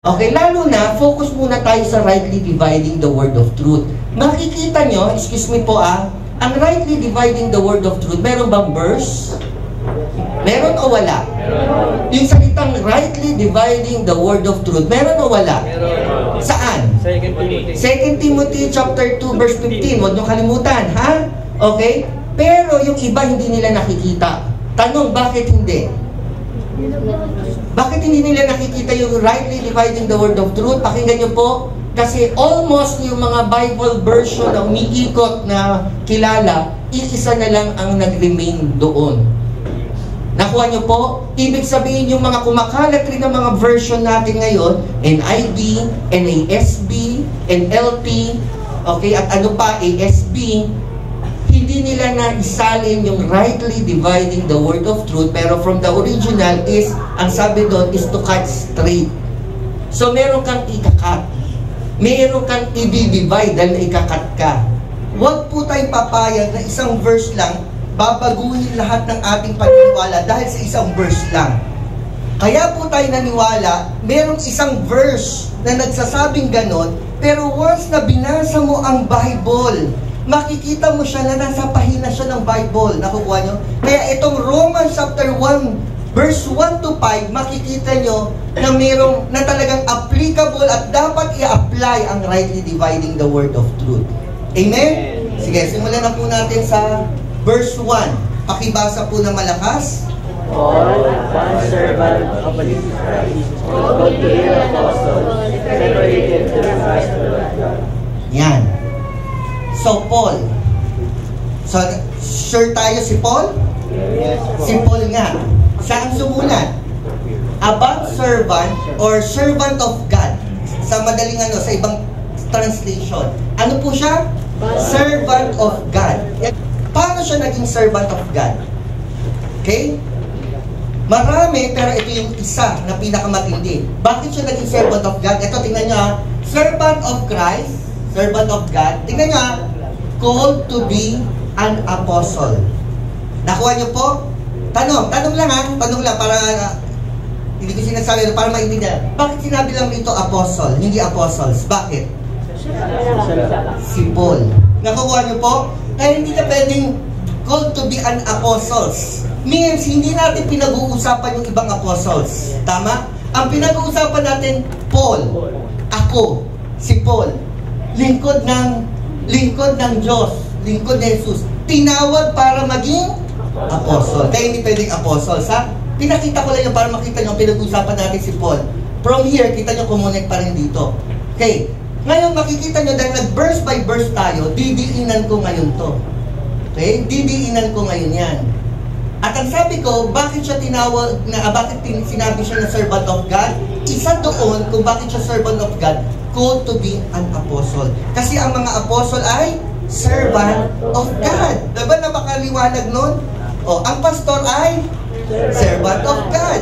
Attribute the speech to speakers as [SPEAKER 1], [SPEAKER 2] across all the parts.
[SPEAKER 1] Okay, lalo na, focus muna tayo sa rightly dividing the word of truth. Makikita nyo, excuse me po ang rightly dividing the word of truth, meron bang verse? Meron o wala? Meron. Yung salitang rightly dividing the word of truth, meron o wala? Meron. Saan? 2 Timothy chapter 2 verse 15. Huwag nyo kalimutan, ha? Okay? Pero yung iba hindi nila nakikita. Tanong, bakit hindi? Bakit hindi nila nakikita yung rightly dividing the word of truth? Pakinggan nyo po. Kasi almost yung mga Bible version na umiikot na kilala, isa na lang ang nag-remain doon. Nakuha nyo po? Ibig sabihin yung mga kumakalat rin ng mga version natin ngayon, NIV, NASB, NLT, okay, at ano pa, ASB, hindi nila naisalin yung rightly dividing the word of truth, pero from the original is, ang sabi doon is to cut straight. So meron kang ikakat. Meron kang i-divide dahil na ikakat ka. Huwag po tayong papayag na isang verse lang, babaguhin lahat ng ating paniniwala dahil sa isang verse lang. Kaya po tayo naniwala, merong isang verse na nagsasabing ganon, pero once na binasa mo ang Bible, makikita mo siya na nasa pahina siya ng Bible. Nakukuha nyo? Kaya itong Romans chapter 1, verse 1 to 5, makikita nyo na mayroong na talagang applicable at dapat i-apply ang rightly dividing the word of truth. Amen? Sige, simulan na po natin sa verse 1. Pakibasa po na malakas.
[SPEAKER 2] Paul, one servant of Jesus Christ, called to be an apostle, separated to the gospel of God.
[SPEAKER 1] Yan. So, Paul. So, sure tayo si Paul?
[SPEAKER 2] Yes,
[SPEAKER 1] Si Paul nga. Saan sumulat? About servant or servant of God. Sa madaling sa ibang translation. Ano po siya? Servant of God. Paano siya naging servant of God? Okay? Marami, pero ito yung isa na pinakamatindi. Bakit siya naging servant of God? Ito, tingnan nyo servant of Christ, servant of God. Tingnan nyo called to be an apostle. Nakuha nyo po? Tanong lang tanong lang para hindi ko sinasabi para maintindihan. Bakit sinabi lang dito apostle, hindi apostles? Bakit? Si Paul. Nakuha nyo po? Kaya hindi ka pwedeng called to be an apostles. Means, hindi natin pinag-uusapan yung ibang apostles. Tama? Ang pinag-uusapan natin, Paul. Ako, si Paul. Lingkod ng Diyos. Lingkod ni Jesus. Tinawag para maging apostle. Kaya hindi pwedeng apostles, ha? Pinakita ko lang yung para makita nyo ang pinag-uusapan natin si Paul. From here, kita nyo kumonek pa rin dito. Okay. Ngayon, makikita nyo dahil nag-verse by verse tayo, didiinan ko ngayon to. Okay? Didiinan ko ngayon yan. At ang sabi ko, bakit siya tinawag, bakit sinabi siya na servant of God? Isa doon kung bakit siya servant of God, called to be an apostle. Kasi ang mga apostle ay servant of God. Diba napakaliwanag nun? O, ang pastor ay servant of God.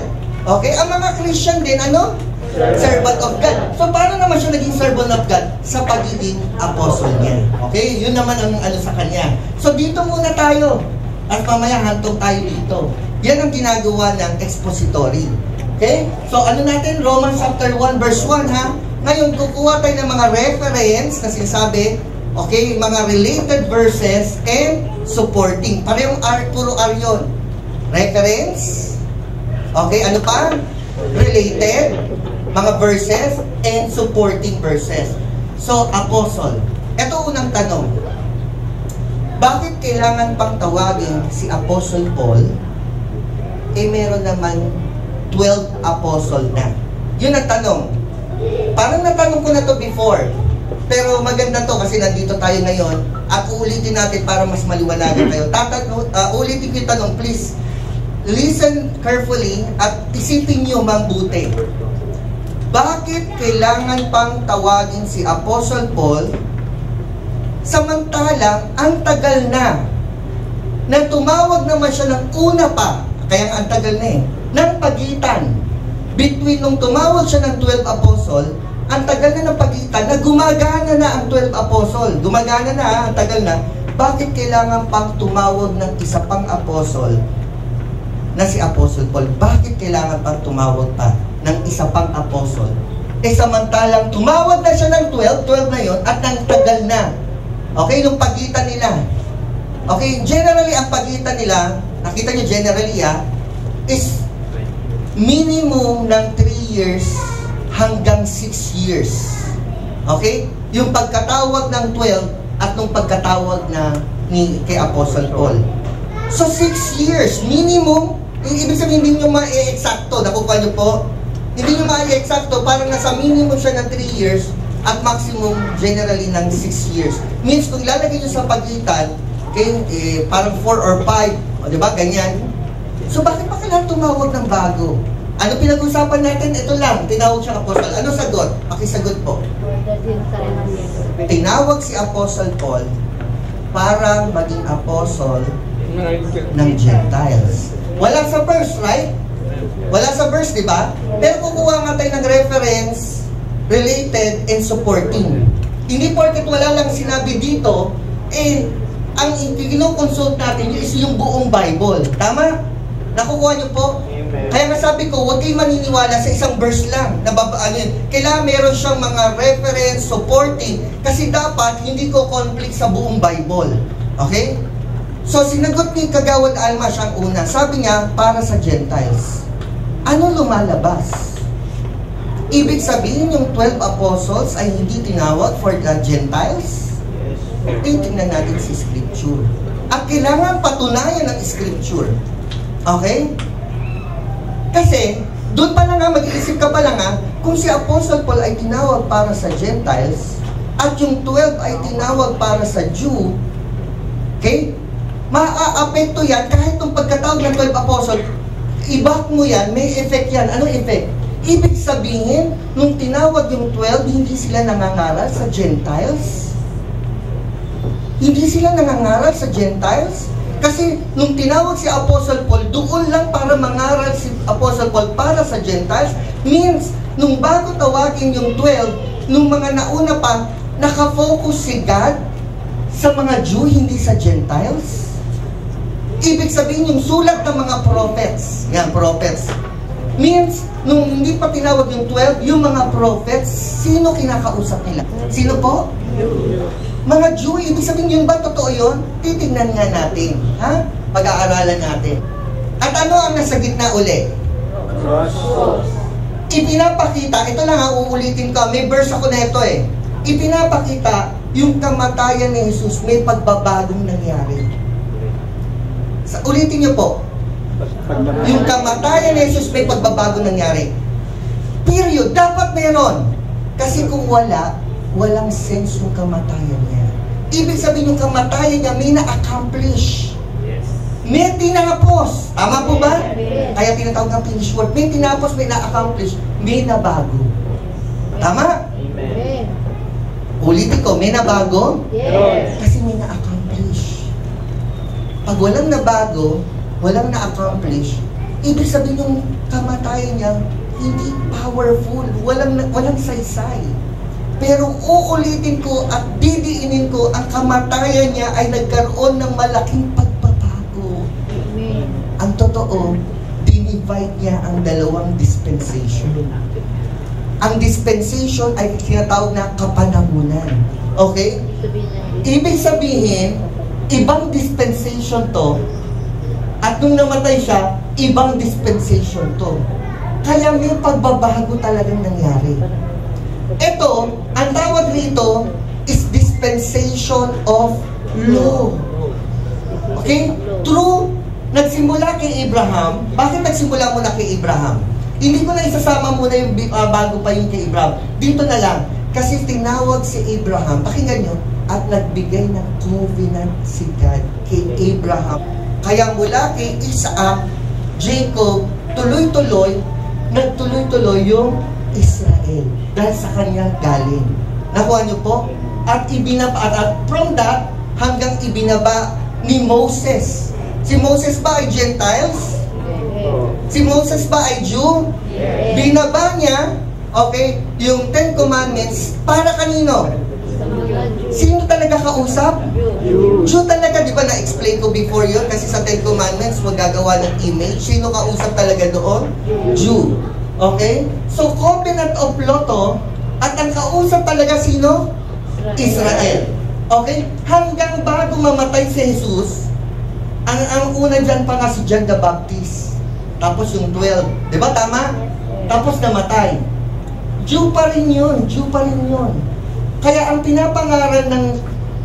[SPEAKER 1] Okay? Ang mga Christian din, ano? Servant of God. So, paano naman siya naging servant of God? Sa pagiging apostle niya. Okay? Yun naman ang sa kanya. So, dito muna tayo. At mamaya hantong tayo dito. Yan ang ginagawa ng expository. Okay? So, ano natin? Romans chapter 1 verse 1, ha? Ngayon, kukuha tayo ng mga reference na sinasabi, okay, mga related verses and supporting. Parehong puro R yun. Reference. Okay, ano pa? Related. Mga verses and supporting verses. So, apostle. Ito unang tanong. Bakit kailangan pang tawagin si Apostle Paul? Meron naman 12 apostle na. Yun ang tanong. Parang natanong ko na to before. Pero maganda to kasi nandito tayo ngayon at uulitin natin para mas maliwanagan tayo. Ulitin ko yung tanong, please. Listen carefully at isipin nyo mabuti. Bakit kailangan pang tawagin si Apostle Paul samantalang ang tagal na tumawag naman siya ng una pa, kaya ang tagal na ng pagitan between nung tumawag siya ng 12 apostle, ang tagal na ng pagitan na gumagana na ang 12 apostle, gumagana na, ang tagal na. Bakit kailangan pang tumawag ng isa pang apostle na si Apostle Paul? Bakit kailangan pang tumawag pa ng isa pang apostle samantalang tumawag na siya ng 12 na yon at nang tagal na. Okay, nung pagitan nila. Okay, generally ang pagitan nila, nakita nyo generally is minimum ng 3 years hanggang 6 years. Okay? Yung pagkatawag ng 12 at nung pagkatawag na kay Apostle Paul. So 6 years, minimum, ibig sabihin hindi nyo ma-e-eksakto, nakukuha nyo po? Hindi nyo ma-e-eksakto, parang nasa minimum siya ng 3 years at maximum generally ng 6 years. Means kung ilalagay nyo sa pagitan, parang 4 or 5, o diba, ganyan. So bakit pa kailangan tumawag ng bago? Ano pinag-usapan natin? Ito lang, tinawag siya Apostle. Ano sagot? Pakisagot po. Tinawag si Apostle Paul para maging apostle ng Gentiles. Wala sa verse, right? Wala sa verse, di ba? Pero kukuha nga tayo ng reference, related, and supporting. Hindi porket wala lang sinabi dito, ang kinoconsult natin is yung buong Bible. Tama? Nakukuha niyo po?
[SPEAKER 2] Amen.
[SPEAKER 1] Kaya nga sabi ko, huwag kayong maniniwala sa isang verse lang. Kailangan meron siyang mga reference, supporting, kasi dapat hindi ko conflict sa buong Bible. Okay? So, sinagot ni Kagawad Alma siyang una. Sabi niya, para sa Gentiles. Ano lumalabas? Ibig sabihin, yung 12 apostles ay hindi tinawag for the Gentiles? Tingnan natin si Scripture. At kailangan patunayan ng Scripture. Okay? Kasi, doon pa lang mag-iisip ka pa lang kung si Apostle Paul ay tinawag para sa Gentiles, at yung 12 ay tinawag para sa Jew, okay? Maaapekto yan kahit yung pagkatawag ng 12 apostles, i-back mo yan, may effect yan. Anong effect? Ibig sabihin, nung tinawag yung 12, hindi sila nangangaral sa Gentiles? Hindi sila nangangaral sa Gentiles? Kasi nung tinawag si Apostle Paul, doon lang para mangaral si Apostle Paul para sa Gentiles, means, nung bago tawagin yung 12, nung mga nauna pa, nakafocus si God sa mga Jew, hindi sa Gentiles? Ibig sabihin, yung sulat ng mga prophets, means, nung hindi pa tinawag yung 12, yung mga prophets, sino kinakausap nila? Sino po? Mga Jew, ibig sabihin yun ba? Totoo yun? Titignan nga natin. Pag-aaralan natin. At ano ang nasa gitna uli? Ipinapakita, ito lang uulitin ko, may verse ako na ito Ipinapakita yung kamatayan ni Jesus, may pagbabagong nangyari. Ulitin niyo po. Yung kamatayan ni Jesus, may pagbabagong nangyari. Period. Dapat meron. Kasi kung walang sense yung kamatayan niya. Ibig sabihin yung kamatayan niya may na-accomplish.
[SPEAKER 2] Yes.
[SPEAKER 1] May tinapos. Tama po ba? Kaya tinatawag ng finish work. May tinapos, may na-accomplish. May nabago. Tama?
[SPEAKER 2] Amen.
[SPEAKER 1] Ulitin ko, may nabago?
[SPEAKER 2] Yes.
[SPEAKER 1] Kasi may na-accomplish. Pag walang nabago, walang na-accomplish, ibig sabihin yung kamatayan niya hindi powerful. Walang saysay. Pero uulitin ko at didiinin ko, ang kamatayan niya ay nagkaroon ng malaking pagbabago.
[SPEAKER 2] Amen.
[SPEAKER 1] Ang totoo, dinivide niya ang dalawang dispensation. Ang dispensation ay tinatawag na kapanahunan. Okay? Ibig sabihin, ibang dispensation to, at nung namatay siya, ibang dispensation to. Kaya may pagbabago talagang nangyari. Ito, ang tawag rito is dispensation of law. Okay? True, nagsimula kay Abraham. Bakit nagsimula muna kay Abraham? Hindi ko na isasama muna yung bago pa yung kay Abraham. Dito na lang. Kasi tinawag si Abraham, pakinggan nyo, at nagbigay ng covenant si God kay Abraham. Kaya mula kay Isaac, Jacob, nagtuloy-tuloy yung Israel. Dahil sa kanya galing. Nakuha niyo po? At from that, hanggang ibinaba ni Moses. Si Moses ba ay Gentiles? Si Moses ba ay Jew? Binaba niya, okay, yung 10 Commandments para kanino? Sino talaga kausap? Jew talaga, di ba na-explain ko before yun? Kasi sa 10 Commandments, huwag gagawa ng image. Sino kausap talaga doon? Jew. Okay? So, covenant of law to, at ang kausap talaga sino? Israel. Okay? Hanggang bago mamatay si Jesus, ang una dyan pa nga si John the Baptist. Tapos yung 12. Di ba? Tama? Tapos namatay. Jew pa rin yun. Jew pa rin yun. Kaya ang pinapangaral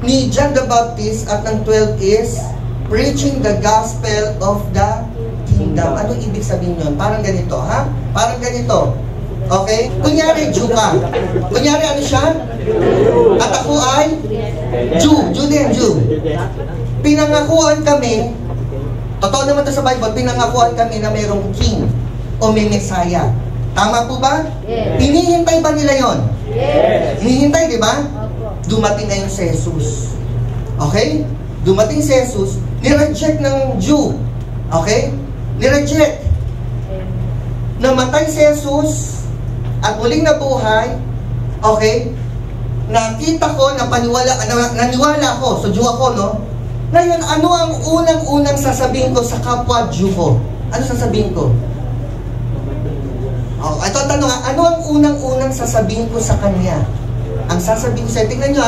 [SPEAKER 1] ni John the Baptist at ng 12 is preaching the gospel of the kingdom. Ano ibig sabihin yun? Parang ganito, ha? Parang ganito. Okay? Kunyari, Jew ka. Kunyari, ano siya? At ako ay Jew. Jew din, Jew. Pinangakuan kami, totoo naman ito sa Bible, pinangakuan kami na mayroong king o may Messiah. Tama po ba?
[SPEAKER 2] Yes.
[SPEAKER 1] Hinihintay ba nila yon?
[SPEAKER 2] Yes.
[SPEAKER 1] Hinihintay, di ba? Dumating na yung si Jesus. Okay? Dumating si Jesus, nireject ng Jew. Okay? Nireject. Namatay si Jesus at muling nabuhay. Okay? Nakita ko, naniwala ko, so Jew ako, no? Ngayon, ano ang unang-unang sasabihin ko sa kapwa Jew ko? Ano sasabihin ko? Oh, ito ang tanong, ano ang unang-unang sasabihin ko sa kanya? Ang sasabihin ko sa tingnan nyo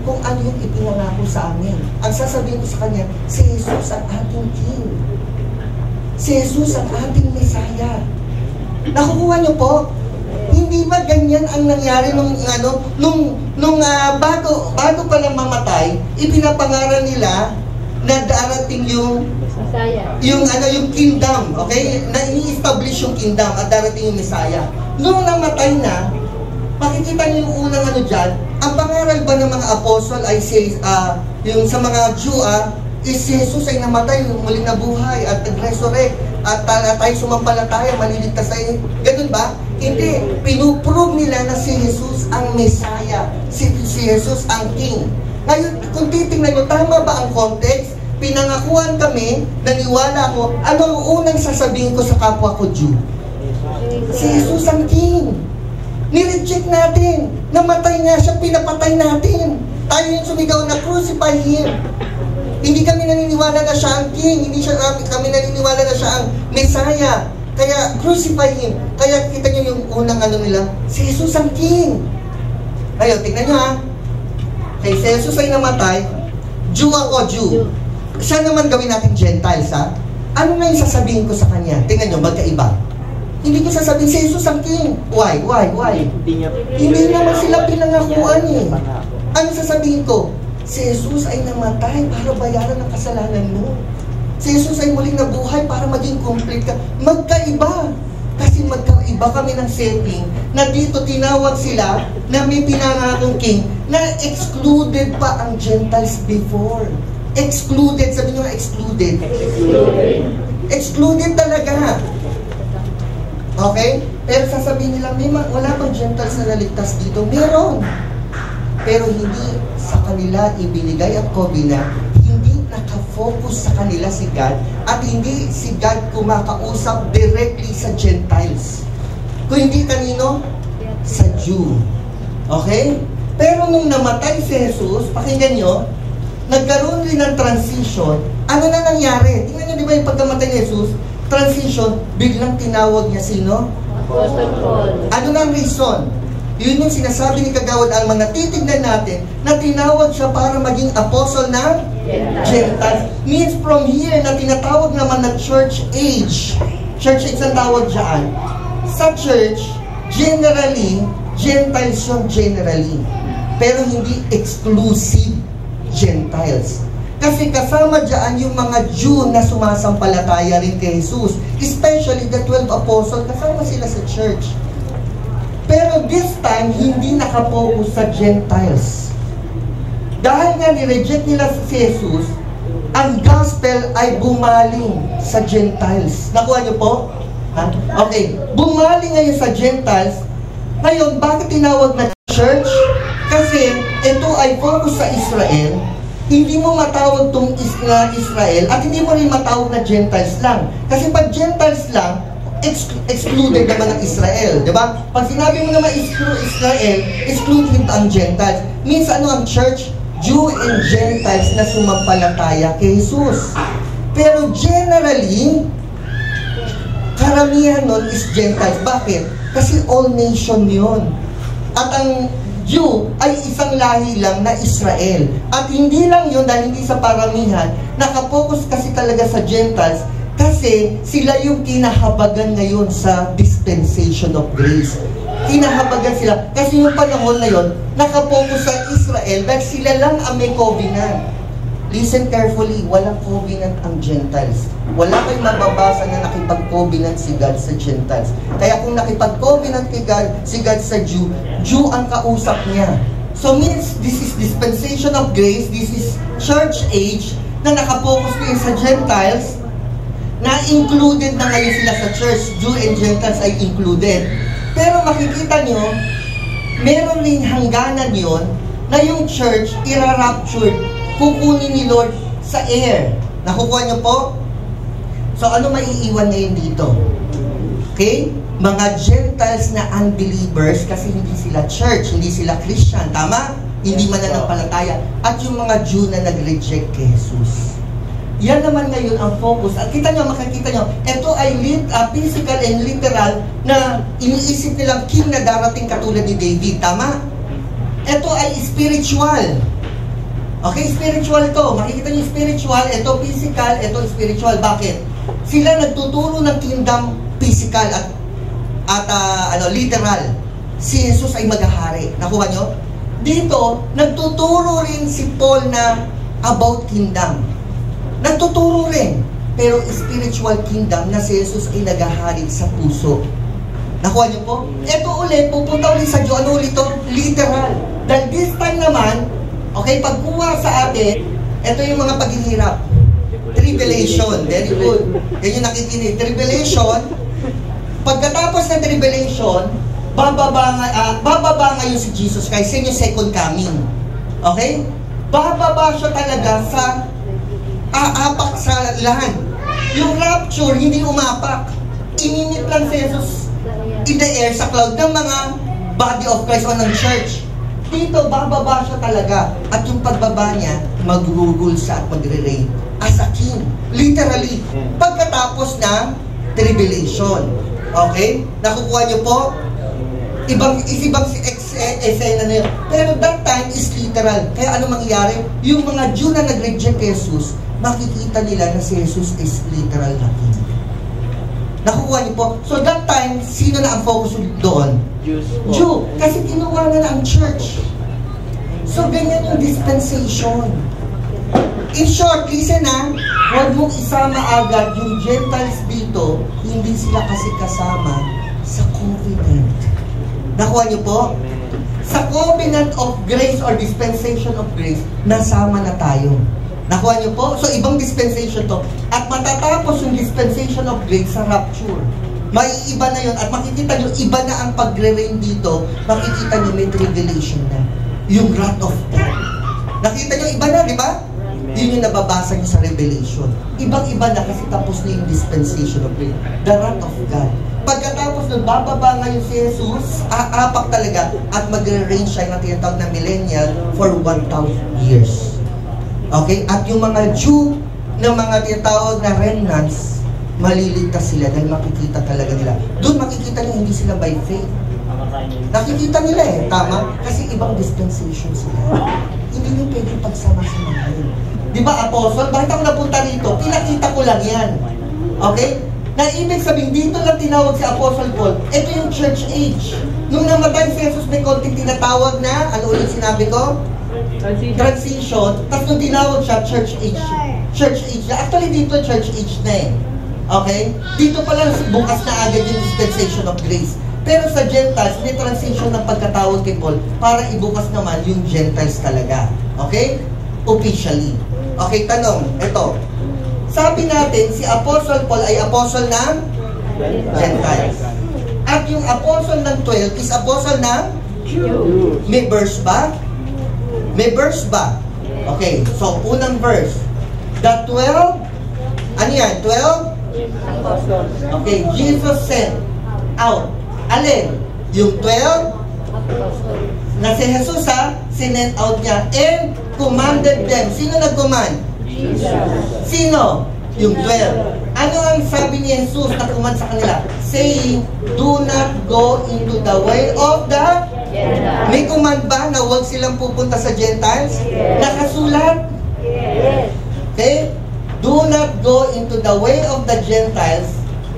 [SPEAKER 1] kung ano yung ipinangako sa amin. Ang sasabihin ko sa kanya, si Jesus ang ating King. Si Jesus ang ating Messiah. Nakukuha nyo po? Hindi ba ganyan ang nangyari nung bago pa lang mamatay, ipinapangaral nila na darating yung kingdom, okay? Na i-establish yung kingdom at darating yung Messiah. Nung namatay na, makikita niyo yung unang dyan, ang pangaral ba ng mga apostol ay yung sa mga Jew, is si Jesus ay namatay, muling nabuhay at nag-resurrect at tayo sumampalataya, maliligtas tayo. Ganun ba? Hindi. Pinuprove nila na si Jesus ang Messiah. Si Jesus ang King. Ngayon, kung titingnan nyo, tama ba ang context? Pinangakuan kami, naniwala ko, ano ang unang sasabihin ko sa kapwa ko Jew? Si Jesus ang King. Nireject natin. Namatay nga siya, pinapatay natin. Tayo yung sumigaw na crucify Him. Hindi kami naniniwala na siya ang King. Hindi kami naniniwala na siya ang Messiah. Kaya crucify Him. Kaya kita nyo yung unang nila, si Jesus ang King. Ngayon, tingnan nyo kay si Jesus ay namatay, Jew ako, Jew. Siya naman gawin natin Gentiles, Ano nga yung sasabihin ko sa kanya? Tingnan nyo, magkaiba. Hindi ko sasabihin, si Jesus ang King. Why? Hindi naman sila pinangakuan Ano sasabihin ko? Si Jesus ay namatay para bayaran ang kasalanan mo. Si Jesus ay muling nabuhay para maging complete ka. Magkaiba. Kasi magkaiba kami ng setting na dito tinawag sila na may pinangakong king na excluded pa ang Gentiles before. Excluded. Sabi nyo nga excluded. Excluded talaga. Okay? Pero sasabihin nila, wala bang Gentiles na naligtas dito? Meron. Pero hindi sa kanila ibinigay ang covenant, hindi nakafocus sa kanila si God, at hindi si God kumakausap directly sa Gentiles. Kung hindi kanino? Sa Jew. Okay? Pero nung namatay si Jesus, pakinggan nyo, nagkaroon rin ng transition. Ano na nangyari? Tingnan nyo, di ba yung pagkamatay ni Jesus, transition, biglang tinawag niya sino?
[SPEAKER 2] Apostle Paul.
[SPEAKER 1] Ano na ang reason? Yun yung sinasabi ni Kagawad Alma na titignan natin na tinawag siya para maging apostle ng Gentiles. Means from here na tinatawag naman na church age. Church age ang tawag dyan. Sa church, generally, Gentiles yung generally. Pero hindi exclusive Gentiles. Kasi kasama dyan yung mga Jew na sumasampalataya rin kay Jesus. Especially the 12 apostles, kasama sila sa church. Pero this time, hindi nakapokus sa Gentiles. Dahil nga nireject nila si Jesus, ang gospel ay bumaling sa Gentiles. Nakuha niyo po? Okay. Bumaling ngayon sa Gentiles. Ngayon, bakit tinawag na church? Kasi ito ay focus sa Israel. Hindi mo matawag itong Israel at hindi mo rin matawag na Gentiles lang. Kasi pag Gentiles lang, excluded naman ang Israel, di ba? Pag sinabi mo naman Israel, excluded ang Gentiles. Means ano ang church? Jew and Gentiles na sumampalataya kay Jesus. Pero generally, karamihan nun is Gentiles. Bakit? Kasi all nation yun. At ang Jew ay isang lahi lang na Israel. At hindi lang yun, dahil hindi sa paramihan, nakapokus kasi talaga sa Gentiles, kasi sila yung kinahabagan ngayon sa dispensation of grace. Kinahabagan sila. Kasi yung panahon na yun, nakapokus sa Israel dahil sila lang ang may covenant. Listen carefully, walang covenant ang Gentiles. Wala kayong mababasa na nakipag-covenant si God sa Gentiles. Kaya kung nakipag-covenant si God sa Jew, Jew ang kausap niya. So means, this is dispensation of grace, this is church age, na nakapokus din sa Gentiles, na included na ngayon sila sa church. Jew and Gentiles ay included. Pero makikita nyo, meron rin hangganan yon na yung church ira-raptured, kukunin ni Lord sa air. Nakukuha nyo po? So ano maiiwan ngayon dito? Okay? Mga Gentiles na unbelievers, kasi hindi sila church, hindi sila Christian, tama? Hindi mananampalataya. At yung mga Jew na nag-reject kay Jesus. Yan naman ngayon ang focus. At kita nyo, makikita nyo, ito ay physical and literal na iniisip nilang king na darating katulad ni David. Tama? Ito ay spiritual. Okay, spiritual to. Makikita nyo spiritual, ito physical, ito spiritual. Bakit? Sila nagtuturo ng kingdom physical at literal. Si Jesus ay maghahari. Nakuha nyo? Dito, nagtuturo rin si Paul na about kingdom. Nagtuturo rin. Pero spiritual kingdom na si Jesus ay naghahari sa puso. Nakuha niyo po? Ito ulit, pupunta ulit sa Diyo. Ano ulit ito? Literal. Dahil this time naman, okay, pagkuha sa atin, ito yung mga paghihirap. Tribulation. Very good. Yan yung nakikinig. Tribulation. Pagkatapos ng tribulation, bababa ngayon si Jesus Christ. Yan yung second coming. Okay? Bababa siya talaga sa aapak sa lahat. Yung rapture, hindi umapak. Ininit lang si Jesus in the air sa cloud ng mga body of Christ o ng church. Dito, bababa siya talaga. At yung pagbaba niya, mag-rule siya at magre-reign as a king. Literally. Pagkatapos ng tribulation. Okay? Nakukuha niyo po? Ibang eksena na yun. Pero that time is literal. Kaya ano mangyayari? Yung mga Jew na nag-reject kay Jesus, makikita nila na si Jesus is literal na king. Nakukuha niyo po? So that time, sino na ang focus doon? Jew. Kasi kinuha na ang church. So ganyan yung dispensation. In short, listen na, huwag mong isama agad yung Gentiles dito, hindi sila kasi kasama sa covenant. Nakuha niyo po? Sa covenant of grace or dispensation of grace, nasama na tayo. Nakuha niyo po? So, ibang dispensation to. At matatapos yung dispensation of grace sa rapture. May iba na yun. At makikita niyo, iba na ang pagre-reign dito. Makikita niyo, may tribulation na. Yung wrath of God. Nakita niyo, iba na, di ba? Yun yung nababasa niyo sa Revelation. Ibang-iba na kasi tapos na yung dispensation of grace. The wrath of God. Pagkatapos nun, bababa ngayon si Jesus, aapak talaga, at magre-reign siya na tinatawag na millennial for 1,000 years. Okay? At yung mga Jew na mga tinatawag na remnants, maliligtas sila dahil makikita talaga nila. Doon makikita nila hindi sila by faith. Nakikita nila tama? Kasi ibang dispensation sila. Hindi nyo pwedeng pagsama-samahin. Di ba, Apostle? Bakit ako napunta rito? Pinakita ko lang yan. Okay? Na ibig sabihin, dito lang tinawag si Apostle Paul, ito yung church age. Nung namatay si Jesus, may konting tinatawag na, ano ulit sinabi ko? Transition. Tapos nung tinawag siya, church age. Church age na. Actually, dito church age na Okay? Dito pala bukas na agad yung dispensation of grace. Pero sa Gentiles, may transition ng pagkatawag kay Paul para ibukas naman yung Gentiles talaga. Okay? Officially. Okay, tanong. Ito. Sabi natin, si Apostle Paul ay apostle ng Gentiles. At yung apostle ng 12 is apostle ng Jews. May verse ba? May verse ba? Okay, so unang verse. The 12, ano yan? 12? Okay, Jesus sent out. Alin? Yung 12? Na si Jesus sinent out niya and commanded them. Sino nag-command? Jesus. Sino? Yung 12. Ano ang sabi ni Jesus na command sa kanila? Saying, do not go into the way of the
[SPEAKER 2] Gentiles.
[SPEAKER 1] May command ba na huwag silang pupunta sa Gentiles?
[SPEAKER 2] Yes.
[SPEAKER 1] Nakasulat?
[SPEAKER 2] Yes.
[SPEAKER 1] Okay? Do not go into the way of the Gentiles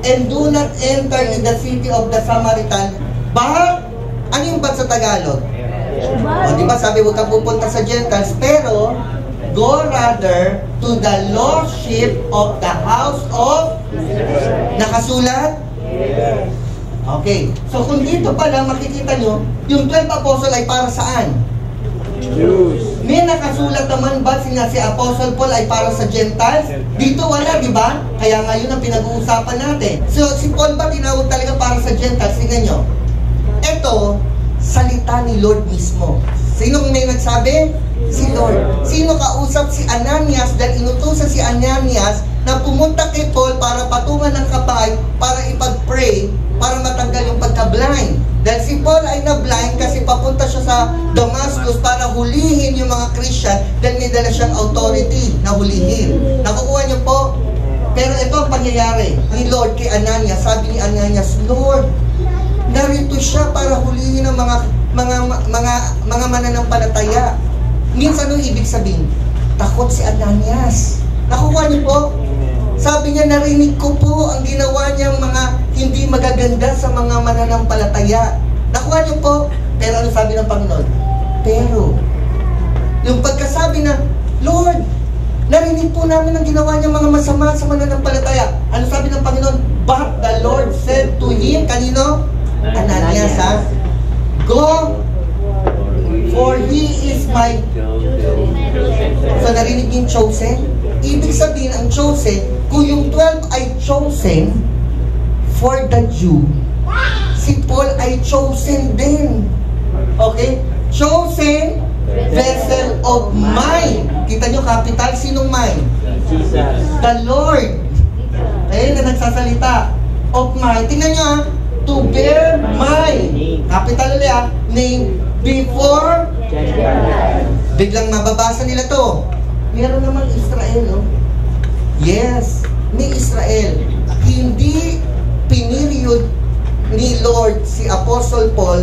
[SPEAKER 1] and do not enter in the city of the Samaritan. But, ano yung but sa Tagalog? O, di ba sabi huwag kang pupunta sa Gentiles, pero go rather to the lost sheep of the house of nakasulat?
[SPEAKER 2] Yes.
[SPEAKER 1] Okay. So kung dito pala makikita nyo, yung 12 apostle ay para saan?
[SPEAKER 2] Jews.
[SPEAKER 1] May nakasulat naman ba si Apostle Paul ay para sa Gentiles? Dito wala, di ba? Kaya ngayon ang pinag-uusapan natin. So si Paul ba tinawag talaga para sa Gentiles? Tingnan nyo. Ito, salita ni Lord mismo. Sino may nagsabi? Si Lord. Sino kausap? Si Ananias, dahil inutusan si Ananias na pumunta kay Paul para patungan ng kapay, para ipag-pray, para matanggal yung pagka-blind. Dahil si Paul ay na-blind kasi papunta siya sa Damascus para hulihin yung mga Christian dahil may dala siyang authority na hulihin. Nakukuha niyo po? Pero ito ang pangyayari ni Lord kay Ananias. Sabi ni Ananias, Lord, narito siya para hulihin ang mga mananampalataya. Minsan anong ibig sabihin? Takot si Ananias. Nakukuha niyo po? Sabi niya, narinig ko po ang ginawa niyang mga hindi magaganda sa mga mananampalataya. Nakuha niyo po? Pero ano sabi ng Panginoon? Pero, yung pagkasabi na, Lord, narinig po namin ang ginawa niyang mga masama sa mananampalataya. Ano sabi ng Panginoon? But the Lord said to him, kanino? Ananias, ha? Go, for he is my... So, narinig yung chosen? Ibig sabihin, ang chosen, kung yung 12 ay chosen for the Jew, si Paul ay chosen din. Okay? Chosen vessel of mine. Kita nyo, capital, sinong mine?
[SPEAKER 2] Jesus.
[SPEAKER 1] The Lord. Ayun na nagsasalita. Of mine. Tingnan nyo, to bear my, capital ulit, name before.
[SPEAKER 2] Gentiles.
[SPEAKER 1] Biglang mababasa nila to. Meron naman Israel, no? Yes, may Israel. Hindi piniriod ni Lord si Apostle Paul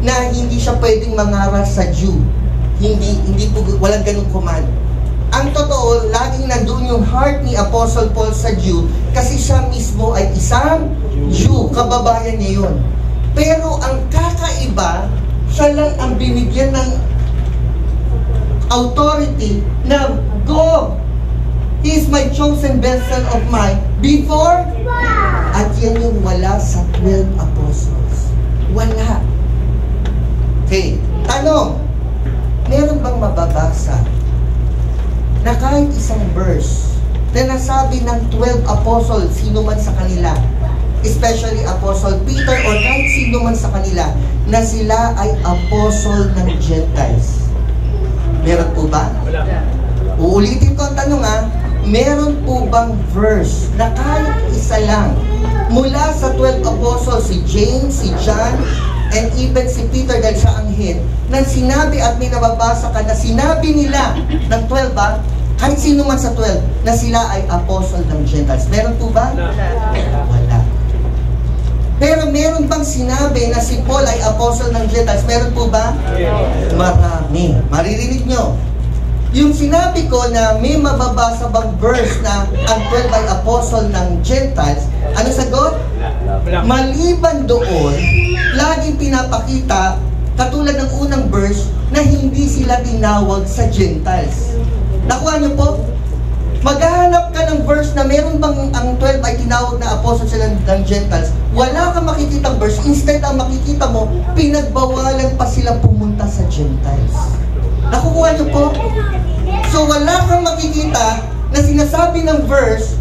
[SPEAKER 1] na hindi siya pwedeng mangaral sa Jew. Hindi po, walang ganung command. Ang totoo, laging nandun yung heart ni Apostle Paul sa Jew kasi siya mismo ay isang Jew. Kababayan niya yun. Pero ang kakaiba, siya lang ang binigyan ng authority na go. He is my chosen vessel of mine before. At yan yung wala sa 12 apostles. Wala. Okay. Tanong, meron bang mababasa na kahit isang verse na nasabi ng 12 apostles, sino man sa kanila, especially Apostle Peter or kahit sino man sa kanila, na sila ay apostle ng Gentiles? Meron po ba? Uulitin ko ang tanong, ha. Meron po bang verse na kahit isa lang mula sa 12 apostles, si James, si John, and even si Peter dahil siya ang head, na sinabi at may nababasa ka na sinabi nila ng 12, ba? Kahit sino man sa 12 na sila ay apostle ng Gentiles. Meron po ba? Wala. Pero meron bang sinabi na si Paul ay apostle ng Gentiles? Meron po ba? Marami. Maririnig nyo. Yung sinabi ko na may mababasa bang verse na ang 12 ay apostle ng Gentiles, ano sagot? Maliban doon, laging pinapakita, katulad ng unang verse, na hindi sila tinawag sa Gentiles. Nakuha nyo po? Maghahanap ka ng verse na meron bang ang 12 ay tinawag na apostle sila ng Gentiles. Wala kang makikitang verse. Instead, ang makikita mo, pinagbawalan pa sila pumunta sa Gentiles. Nakukuha nyo po? So, wala kang makikita na sinasabi ng verse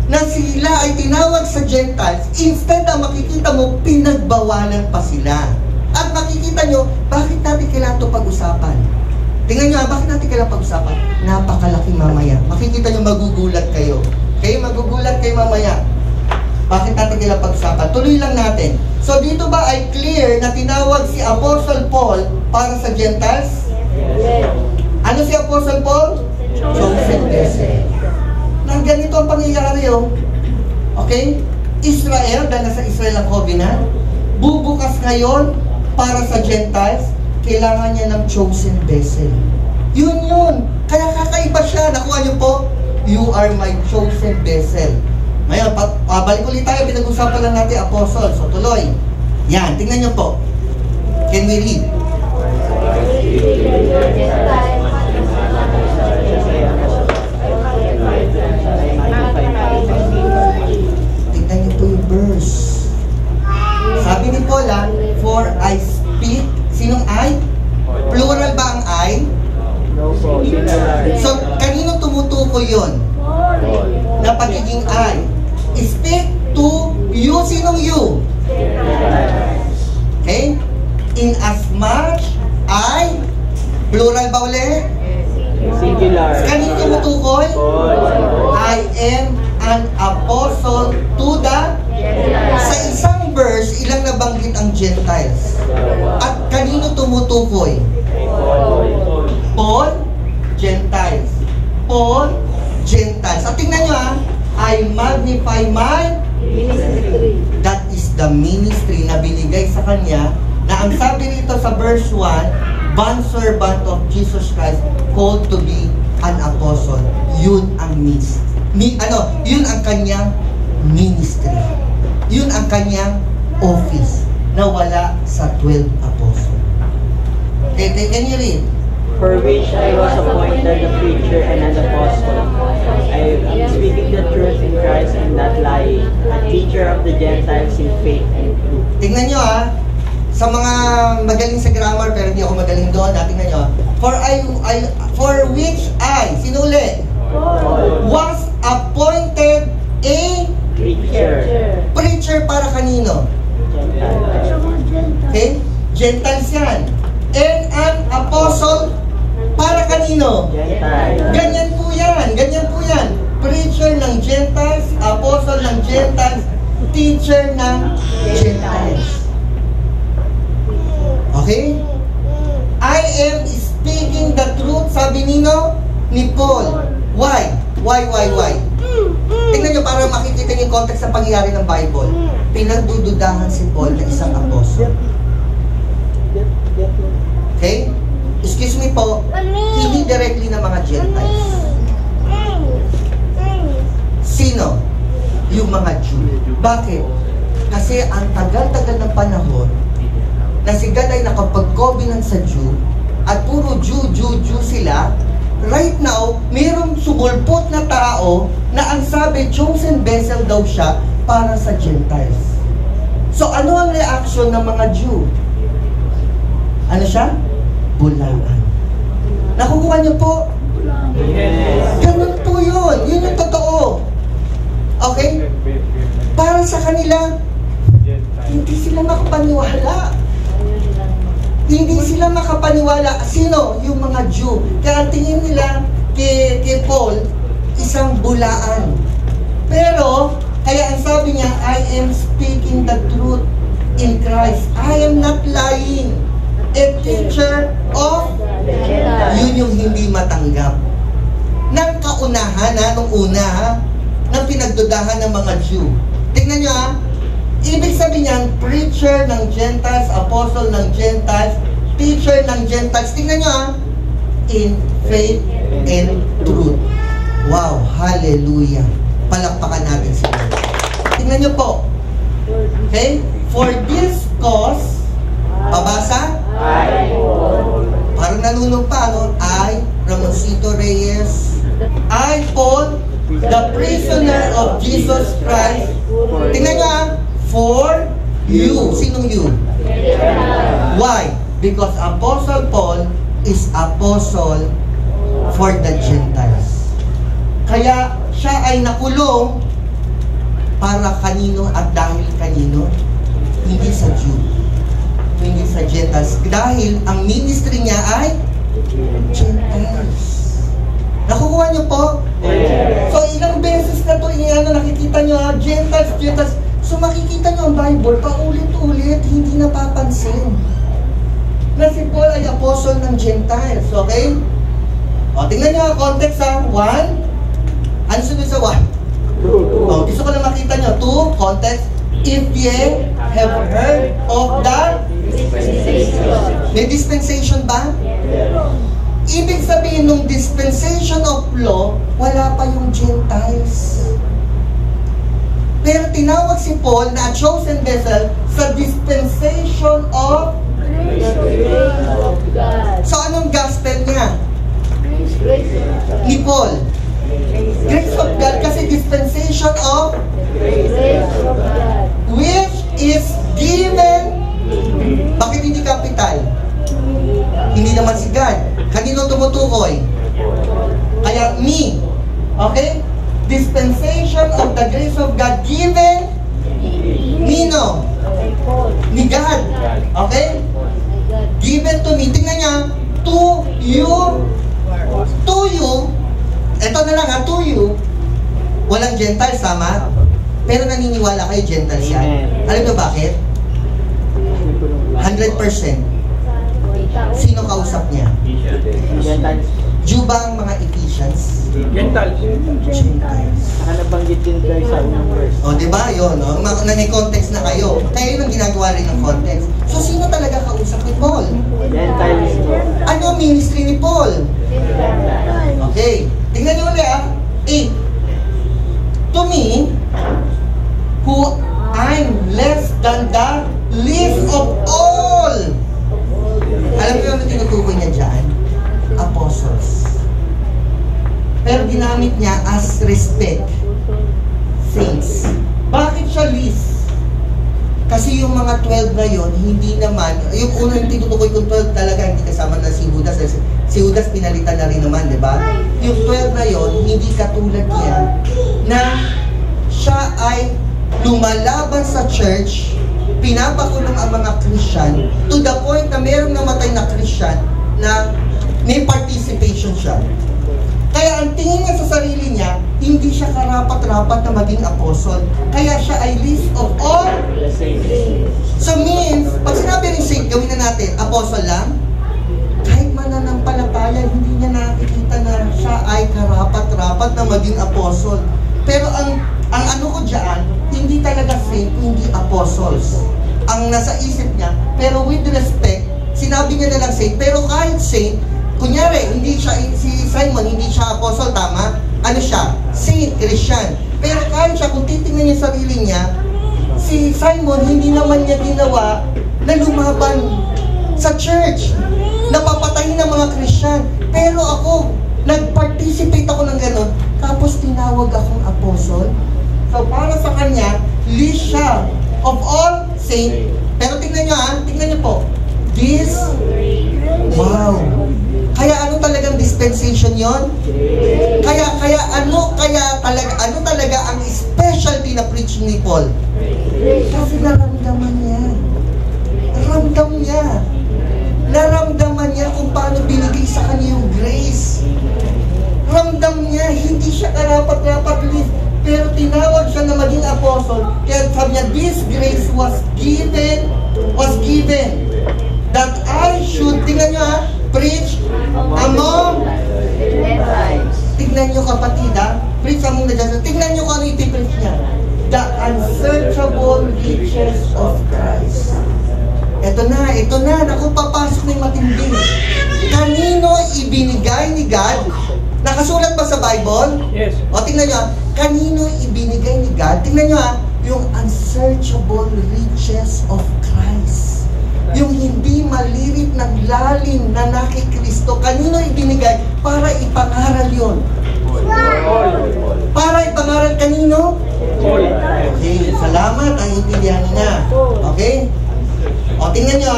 [SPEAKER 1] na sila ay tinawag sa Gentiles. Instead, ang makikita mo, pinagbawalan pa sila. At makikita nyo, bakit natin kailangan ito pag-usapan? Tingnan nyo, bakit natin kailangan pag-usapan? Napakalaki mamaya. Makikita nyo, magugulat kayo. Kayo magugulat kayo mamaya. Bakit natin kailangan pag-usapan? Tuloy lang natin. So dito ba ay clear na tinawag si Apostle Paul para sa Gentiles?
[SPEAKER 2] Yes.
[SPEAKER 1] Ano si Apostle Paul? Chosen vessel. Nang ganito ang pangyayari, oh. Okay? Israel, dahil nasa Israel ang covenant, bubukas ngayon para sa Gentiles, kailangan niya ng chosen vessel. Yun. Kaya kakaiba siya. Nakuha niyo po? You are my chosen vessel. Ngayon, pabalik ulit tayo. Pinag-usapan lang natin apostle. So, tuloy. Yan, tingnan niyo po. Can we read? Tingnan niyo po yung verse. Sabi ni Paula, for I speak, sinong I? Plural ba ang I?
[SPEAKER 2] No po, singular.
[SPEAKER 1] So, kanino tumutukoy yun? Na pagiging I. Speak to you, sinong you? Okay? In as much I, plural ba ulit?
[SPEAKER 2] Singular.
[SPEAKER 1] Kanino tumutukoy? I am an apostle to the... Sa isang verse, ilang nabanggit ang Gentiles? At kanino tumutukoy? Paul, Gentiles. Paul, Gentiles. At tingnan nyo I magnify my
[SPEAKER 3] Ministry.
[SPEAKER 1] that is the ministry na binigay sa kanya, na ang sabi rito sa verse 1, bondservant of Jesus Christ called to be an apostle. Yun ang ministry. Yun ang kanyang ministry. Yun ang kanyang office na wala sa 12 apostle. Okay, can you read?
[SPEAKER 2] For which I was appointed a preacher and an apostle. I am speaking the truth in Christ and not lying, a teacher of the Gentiles in faith and truth.
[SPEAKER 1] Tingnan nyo sa mga magaling sa grammar pero hindi ako magaling doon, tingnan nyo. For which I, sino ulit? Was appointed a preacher para kanino? Okay? Gentiles yan. And an apostle para kanino? Ganyan po yan. Preacher ng Gentiles, apostle ng Gentiles, teacher ng Gentiles. Okay? I am speaking the truth, sabi nino ni Paul. Why? Tingnan nyo para makikita niyo yung context sa pangyayari ng Bible. Pinagdududahan si Paul na isang apostle. Okay? Excuse me po, hindi directly ng mga Gentiles. Sino? Yung mga Jew. Bakit? Kasi ang tagal-tagal ng panahon na si God ay nakapag-covenant sa Jew at puro Jew sila. Right now, mayroong sumulpot na tao na ang sabi, chosen vessel daw siya para sa Gentiles. So, ano ang reaction ng mga Jew? Ano siya? Bulaan. Nakukuha niyo po? Ganun po yun. Yun yung totoo. Okay? Para sa kanila, hindi sila makapaniwala. Hindi sila makapaniwala. Sino? Yung mga Jew. Kaya ang tingin nila kay Paul, isang bulaan. Pero, kaya ang sabi niya, I am speaking the truth in Christ. I am not lying. A teacher of, yun yung hindi matanggap. Nang kaunahan, nung una, nang pinagdudahan ng mga Jew. Tingnan nyo ibig sabihin niyan, preacher ng Gentiles, apostle ng Gentiles, teacher ng Gentiles. Tingnan nyo in faith and truth. Wow, hallelujah. Palakpakan natin sila. Tingnan nyo po. Okay? For this cause, pabasa? Parang nanunog pa, I, Ramoncito Reyes, I, Paul, the prisoner of Jesus Christ. Tingnan nyo for you. Sinong you? Why? Because Apostle Paul is apostle for the Gentiles. Kaya siya ay nakulong para kanino at dahil kanino? Hindi sa Jew. Hindi sa Gentiles. Dahil ang ministry niya ay Gentiles. Nakukuha niyo po? So, ilang beses na ito, nakikita niyo Gentiles. So, makikita niyo ang Bible, paulit-ulit, hindi napapansin na si Paul ay apostle ng Gentiles. Okay? O, tingnan niyo ang context 1. Ano sunod sa 1? Oh, gusto ko lang makita nyo. Two, context. If ye have heard of the may dispensation ba? Ibig sabihin nung dispensation of law, wala pa yung Gentiles. Pero tinawag si Paul na chosen vessel sa dispensation of so anong gospel niya? Ni Paul. Grace of God kasi dispensation of which is given. Bakit hindi capital? Hindi naman si God. Kanino tumutukoy? Kaya me. Okay? Dispensation of the grace of God given Nino? Ni God. Okay? Given to me. Tingnan niya. To you. To you. Ito na lang ha. To you. Walang Gentiles, tama? Pero naniniwala kayo Gentiles yan. Alam niyo bakit? 100%. Sino kausap niya?
[SPEAKER 2] Gentiles.
[SPEAKER 1] Jew ba ang mga Ephesians?
[SPEAKER 3] Gentiles.
[SPEAKER 1] Gentiles.
[SPEAKER 2] Saka nabanggit din kayo sa unang verse.
[SPEAKER 1] O, di ba? Yun, no? May context na kayo. Kaya yun ang ginagawa rin ng context. So, sino talaga kausap ni Paul?
[SPEAKER 2] Gentiles po.
[SPEAKER 1] Ano ang ministry ni Paul? Okay. Tingnan niyo ulit, ah. 8. To me, who I'm less than the least of all. Alam niyo ano tinutukoy niya dyan? Apostles. Pero ginamit niya as respect. Saints. Bakit siya least? Kasi yung mga 12 na yon hindi naman, yung unang tinutukoy kong 12 talaga, hindi kasama na si Judas. Si Judas pinalitan na rin naman, di ba? Yung 12 na yon hindi katulad niya na siya ay lumalaban sa church, pinapakulong ang mga Christian, to the point na mayroong namatay na Christian na may participation siya. Kaya ang tingin niya sa sarili niya, hindi siya karapat-rapat na maging apostle. Kaya siya ay least of all. So means, pag sinabi rin saint, gawin na natin, apostle lang, kahit mananampalataya, hindi niya nakikita na siya ay karapat-rapat na maging apostle. Pero ang ano ko dyan, hindi talaga saint, hindi apostles. Ang nasa isip niya, pero with respect, sinabi niya na lang saint, pero kahit saint, kunyari, hindi siya, si Simon, hindi siya apostle, tama? Ano siya? Saint, Christian. Pero kahit siya, kung titingnan niya sarili niya, si Simon, hindi naman niya ginawa na lumaban sa church. Napapatayin ng mga Christian. Pero ako, nag-participate ako ng gano'n, tapos tinawag akong apostle. So, para sa kanya, least siya of all saint. Pero tingnan niyo tingnan niyo po. This, wow. Kaya ano talagang dispensation yon? Kaya ano talaga ang specialty na preaching ni Paul? Kasi naramdaman niya. Naramdaman niya kung paano binigay sa kanya yung grace. Ramdam niya, hindi siya karapat-rapat live. Pero tinawag siya na maging apostle. Kaya sabi niya, this grace was given that I should, tingnan niyo preach among Gentiles. Tingnan niyo kapatid preach among the Gentiles. Tingnan niyo kung ano iti-preach niya. The unsearchable riches of Christ. Ito na, naku, papasok na yung matindi. Kanino ibinigay ni God? Nakasulat ba sa Bible?
[SPEAKER 3] Yes.
[SPEAKER 1] O tingnan niyo, kanino ibinigay ni God? Tingnan niyo yung unsearchable riches of Christ. Yung hindi malirit ng lalim na nakikristo, kanino ibinigay? Para ipangaral yun. Para ipangaral kanino? Okay, salamat, ang intindihan niya. Okay? O, tingnan nyo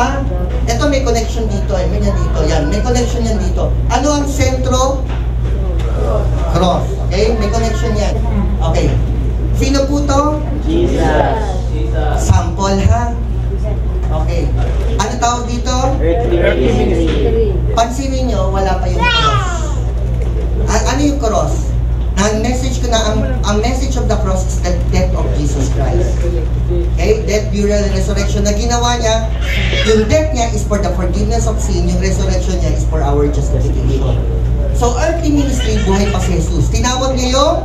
[SPEAKER 1] ito may connection dito, may yan dito, yan, may connection yan dito. Ano ang sentro? Cross. Okay? May connection yan. Okay. Sino po to?
[SPEAKER 2] Jesus.
[SPEAKER 1] Sample Okay. Ano tawag dito?
[SPEAKER 2] Earthly ministry.
[SPEAKER 1] Pansinin nyo, wala pa yung cross. Ano yung cross? Ang message ko na, ang message of the cross is the death of Jesus Christ. Okay? Death, burial, and resurrection na ginawa niya. Yung death niya is for the forgiveness of sin. Yung resurrection niya is for our justification. So, earthly ministry, buhay pa si Jesus. Tinawag niya yung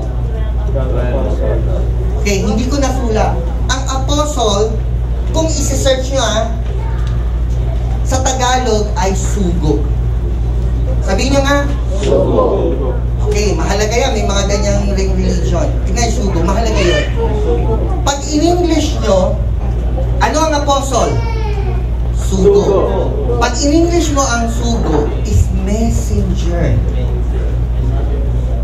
[SPEAKER 1] Okay, hindi ko nasula. Ang apostle, kung isi-search nyo sa Tagalog ay sugo. Sabihin nyo nga, sugo. Okay, mahalaga yan. May mga ganyang religion. Tingnan yung sugo, mahalaga yun. Pag in-English nyo, ano ang apostle? Sugo. Pag in-English mo ang sugo is messenger.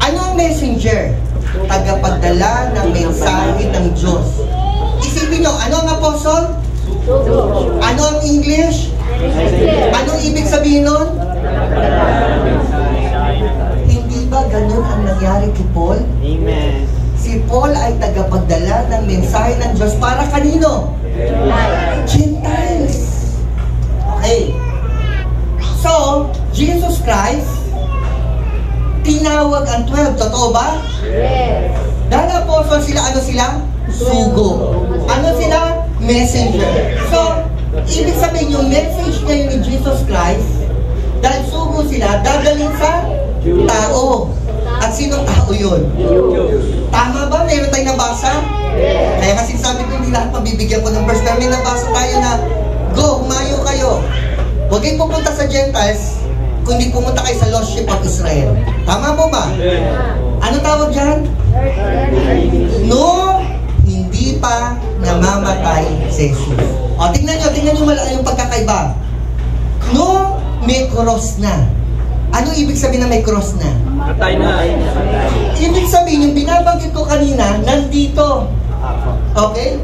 [SPEAKER 1] Ano ang messenger? Tagapagdala ng mensahe ng Diyos. Isipin nyo, ano ang apostle? Ano ang English? Anong ibig sabihin nun? Hindi ba ganun ang nangyari kay Paul?
[SPEAKER 2] Amen.
[SPEAKER 1] Si Paul ay tagapagdala ng mensahe ng Diyos para kanino? Gentiles. Okay. So, Jesus Christ tinawag ang 12. Totoo ba?
[SPEAKER 3] Yes.
[SPEAKER 1] Dahil apostle sila, ano sila? Sugo. Ano sila? Messenger. So, ibig sabihin yung message ngayon ni Jesus Christ, dahil sugo sila, dadaling sa tao. At sinong tao yun? Tama ba? Meron tayong nabasa? Kaya kasi sabi ko, hindi lahat mabibigyan ko ng verse. Pero may nabasa tayo na, go, humayo kayo. Huwag kayong pupunta sa Gentiles, kundi pumunta kayo sa Lost Sheep of Israel. Tama po ba? Ano tawag dyan? No, hindi pa namamatay si Jesus. O, tingnan nyo yung pagkakaiba. No, may cross na. Ano ibig sabihin na may cross na?
[SPEAKER 2] Patay na.
[SPEAKER 1] Ibig sabihin, yung binabanggit ko kanina, nandito. Okay?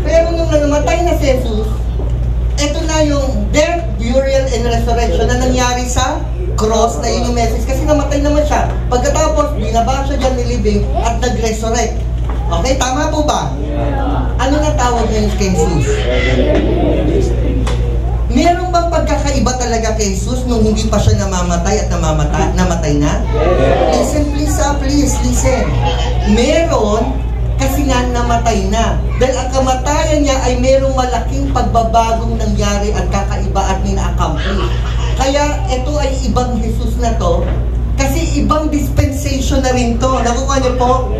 [SPEAKER 1] Pero nung namatay na si Jesus, ito na yung death, burial, and resurrection na nangyari sa cross, na yun yung message. Kasi namatay naman siya. Pagkatapos, binaba siya dyan nilibing at nag-resurrect. Okay, tama po ba? Ano na tawag niya kay Jesus? Meron bang pagkakaiba talaga kay Jesus nung hindi pa siya namamatay at namatay na? Listen please, listen. Meron, kasi nga namatay na. Dahil ang kamatayan niya ay merong malaking pagbabagong nangyari at kakaiba at ina-accomplish. Kaya ito ay ibang Jesus na to, kasi ibang dispensation na rin to. Nakuha niyo po?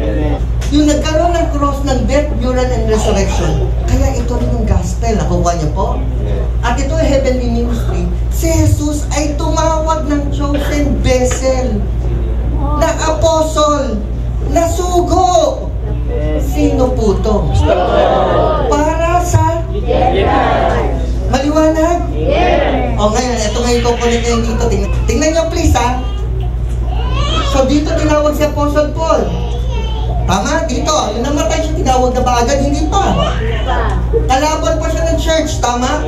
[SPEAKER 1] Yung nagkaroon ng cross ng death, burial, and resurrection. Kaya ito rin yung gospel. Nakuha niyo po? At ito ay heavenly ministry. Si Jesus ay tumawag ng chosen vessel, na apostle, na sugo. Sino po to? Para sa maliwanag? O ngayon, ito ngayon kukunin kayo dito. Tingnan nyo please ha. So dito tinawag si Apostle Paul. Tama? Dito. Yung namatay siya, tinawag na ba agad? Hindi pa. Kalaban pa siya ng church. Tama?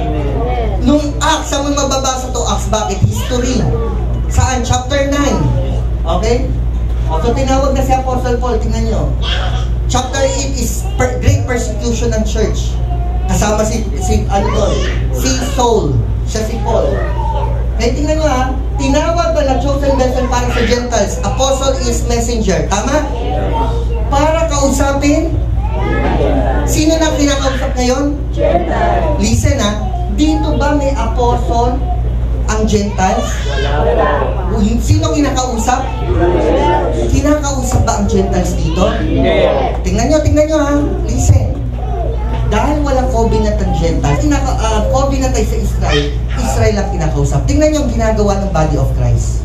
[SPEAKER 1] Nung Acts, saan mo mababasa to Acts? Bakit? History. Saan? Chapter 9. Okay? So tinawag na si Apostle Paul. Tingnan nyo. Chapter 8 is great persecution ng church. Kasama si Saul. Siya si Paul. Kaya tingnan nyo ha, tinawag ba na chosen vessel para sa Gentiles? Apostle is messenger. Tama? Para kausapin? Sino na kinakausap ngayon? Gentiles. Listen ha, dito ba may apostle ang Gentiles? Sino kinakausap? Kinakausap ba ang Gentiles dito? Tingnan nyo ha, listen. Dahil walang covenant ng Gentiles, covenant ay sa Israel ang kinakausap. Tingnan nyo ang ginagawa ng body of Christ.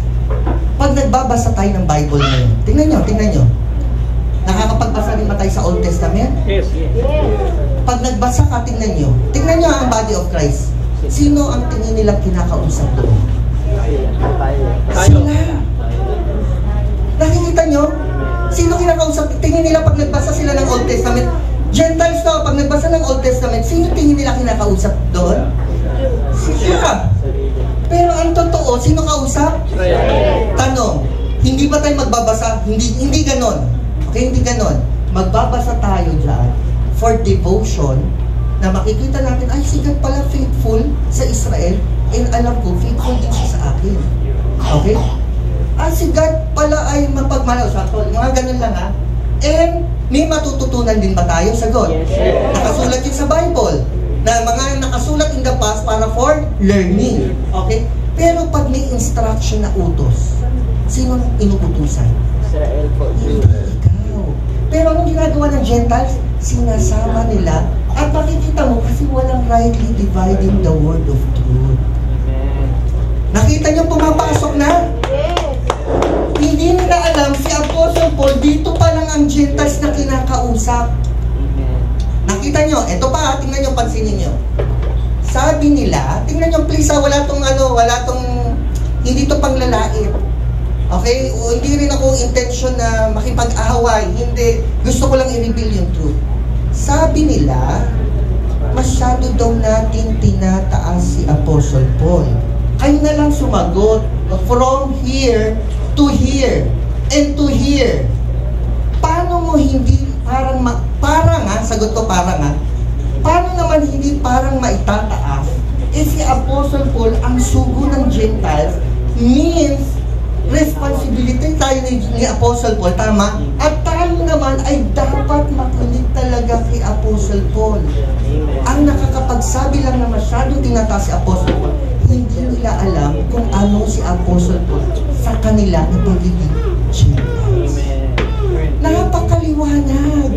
[SPEAKER 1] Pag nagbabasa tayo ng Bible ngayon, tingnan nyo. Nakakapagbasa rin ba tayo sa Old Testament?
[SPEAKER 2] Yes.
[SPEAKER 1] Pag nagbasa ka, tingnan nyo ang body of Christ. Sino ang tingin nilang kinakausap doon? Sila. Nakikita nyo? Sino kinakausap? Tingin nila pag nagbasa sila ng Old Testament. Gentiles to, pag nagbasa ng Old Testament, sino tingin nila kinakausap doon? Sila. Pero ang totoo, sino kausap? Tanong, hindi ba tayo magbabasa? Hindi ganon. Okay, hindi ganon. Magbabasa tayo dyan for devotion na makikita natin, ay, si God pala faithful sa Israel, and alam ko, faithful din siya sa akin. Okay? Si God pala ay mapagmanaw. Mga ganon lang ha. And may matututunan din ba tayo? Sagot. Nakasulat yun sa Bible. Na mga nakasulat in the past para for learning. Okay? Pero pag may instruction na utos, sino inuutusan?
[SPEAKER 2] Israel po.
[SPEAKER 1] Hindi ikaw. Pero anong ginagawa ng Gentiles? Sinasama nila. At makikita mo kasi walang rightly dividing the word of truth. Nakita niyo pumapasok na? Hindi nila alam si Apostle Paul, dito pa lang ang Gentiles na kinakausap. Nakita niyo, eto pa, tingnan niyo, pansinin niyo. Sabi nila, tingnan niyo please, wala tong hindi to panglalait. Okay? O, hindi rin ako intention na makipag-away. Hindi. Gusto ko lang i-reveal yung truth. Sabi nila, masyado daw natin tinataas si Apostle Paul. Kayo na lang sumagot. From here to here and to here. Paano mo hindi sagot ko parang paano naman hindi parang maitataas? Si Apostle Paul, ang sugo ng Gentiles, means responsibility tayo ni Apostle Paul, tama? At tayo naman ay dapat makinig talaga kay Apostle Paul. Ang nakakapagsabi lang na masyadong tinataas si Apostle Paul, hindi nila alam kung ano si Apostle Paul sa kanila na pagiging Gentiles. Napakaliwanag.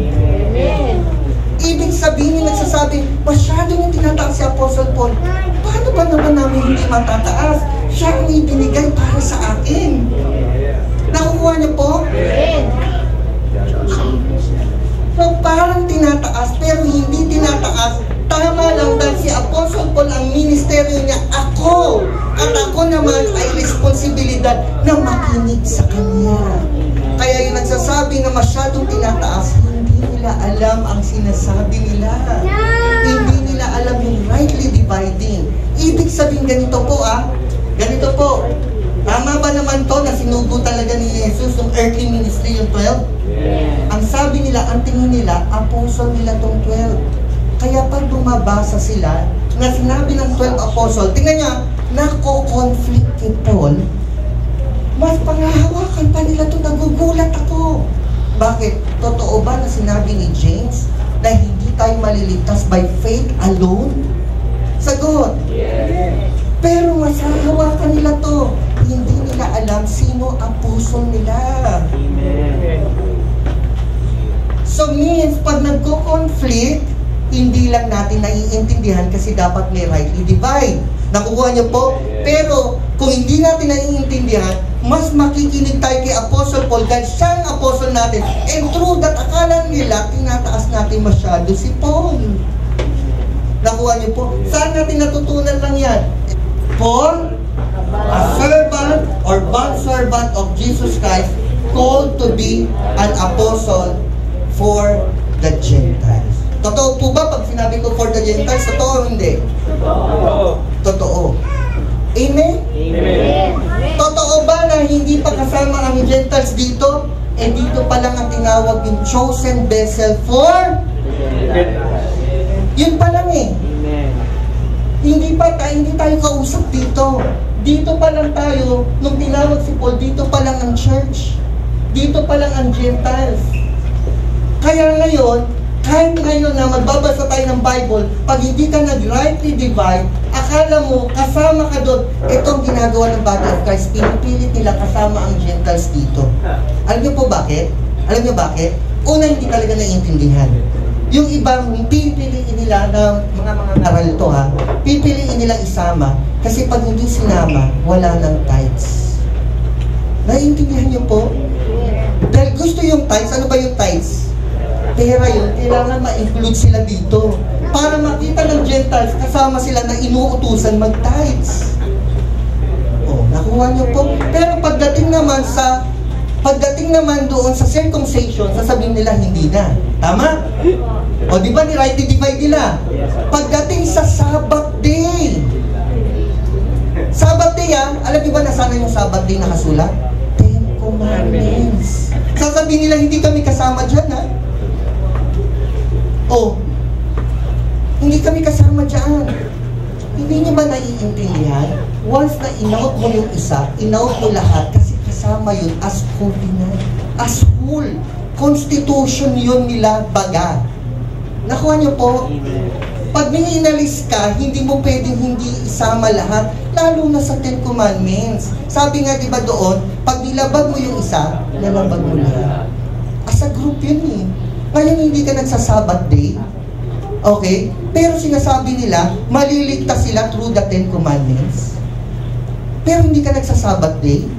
[SPEAKER 1] Ibig sabihin, nagsasabi, masyadong yung tinataas si Apostle Paul. Paano ba naman namin hindi matataas? Siya ang ibinigay para sa akin. Nakukuha niyo po? So parang tinataas, pero hindi tinataas. Tama lang dahil si Apostle Paul, ang ministeryo niya, ako. At ako naman ay responsibilidad na makinig sa kanya. Kaya yung nagsasabi na masyadong tinataas, hindi nila alam ang sinasabi nila. Hindi nila alam yung rightly dividing. Ibig sabihin ganito po ganito po. Tama ba naman to na sinugo talaga ni Jesus yung earthly ministry, yung 12? Ang sabi nila, ang tingin nila, apostle nila tong 12. Kaya pag bumabasa sila, na sinabi ng 12 apostle, tingnan niya, nako-conflict kay Paul, mas pangahawakan pa nila ito, nagugulat ako. Bakit? Totoo ba na sinabi ni James na hindi tayo maliligtas by faith alone? Sagot. Pero mas hahawakan nila to. Hindi nila alam sino ang puso nila. So means, pag nagko-conflict, hindi lang natin naiintindihan kasi dapat may rightly divide. Nakukuha niyo po? Pero kung hindi natin naiintindihan, mas makikinig tayo kay Apostle Paul dahil siya ang apostle natin. And through that, akala nila, tinataas natin masyado si Paul. Nakuha niyo po? Saan natin natutunan lang yan? Paul, a servant or bondservant of Jesus Christ, called to be an apostle for the Gentiles. Totoo po ba pag sinabi ko for the Gentiles? Totoo o hindi? Totoo. Amen?
[SPEAKER 2] Amen.
[SPEAKER 1] Totoo ba na hindi pa kasama ang Gentiles dito? Dito pa lang ang tinawag yung chosen vessel for? Yun pa lang Hindi tayo kausap dito. Dito pa lang tayo, nung tinawag si Paul, dito pa lang ang church. Dito pa lang ang Gentiles. Kaya ngayon, kahit ngayon na magbabasa tayo ng Bible, pag hindi ka nag-rightly divide, akala mo, kasama ka doon. Itong ginagawa ng body of Christ, pinipilit nila kasama ang Gentiles dito. Alam niyo po bakit? Una, hindi talaga naiintindihan. Yung ibang pipiliin nila ng mga ngaral to pipiliin nila isama. Kasi pag hindi sinama, wala ng tithes. Naiintindihan niyo po? Dahil gusto yung tithes, ano ba yung tithes? Pera yun, kailangan ma-include sila dito. Para makita ng Gentiles, kasama sila na inuutusan mag-tithes. Nakuha niyo po? Pero pagdating naman doon sa circumcision, sasabihin nila hindi na. Tama? Di ba ni-rightly divide nila? Pagdating sa Sabbath day, alam niyo ba nasaan yung Sabbath day nakasulat? 10 Commandments. Sasabihin nila hindi kami kasama dyan hindi kami kasama dyan. Hindi niyo ba naiintindihan? Once na in-out mo yung isa, in-out mo lahat kasi kasama yun as covenant, as whole. Constitution yun nila baga. Nakuha niyo po? Pag may inalis ka, hindi mo pwedeng hindi isama lahat, lalo na sa 10 Commandments. Sabi nga diba doon, pag nilabag mo yung isa, nalabag mo lahat. As As a group yun eh. Ngayon hindi ka nagsa-Sabbath day. Okay? Pero sinasabi nila, maliligtas sila through the 10 Commandments. Pero hindi ka nagsa-Sabbath day.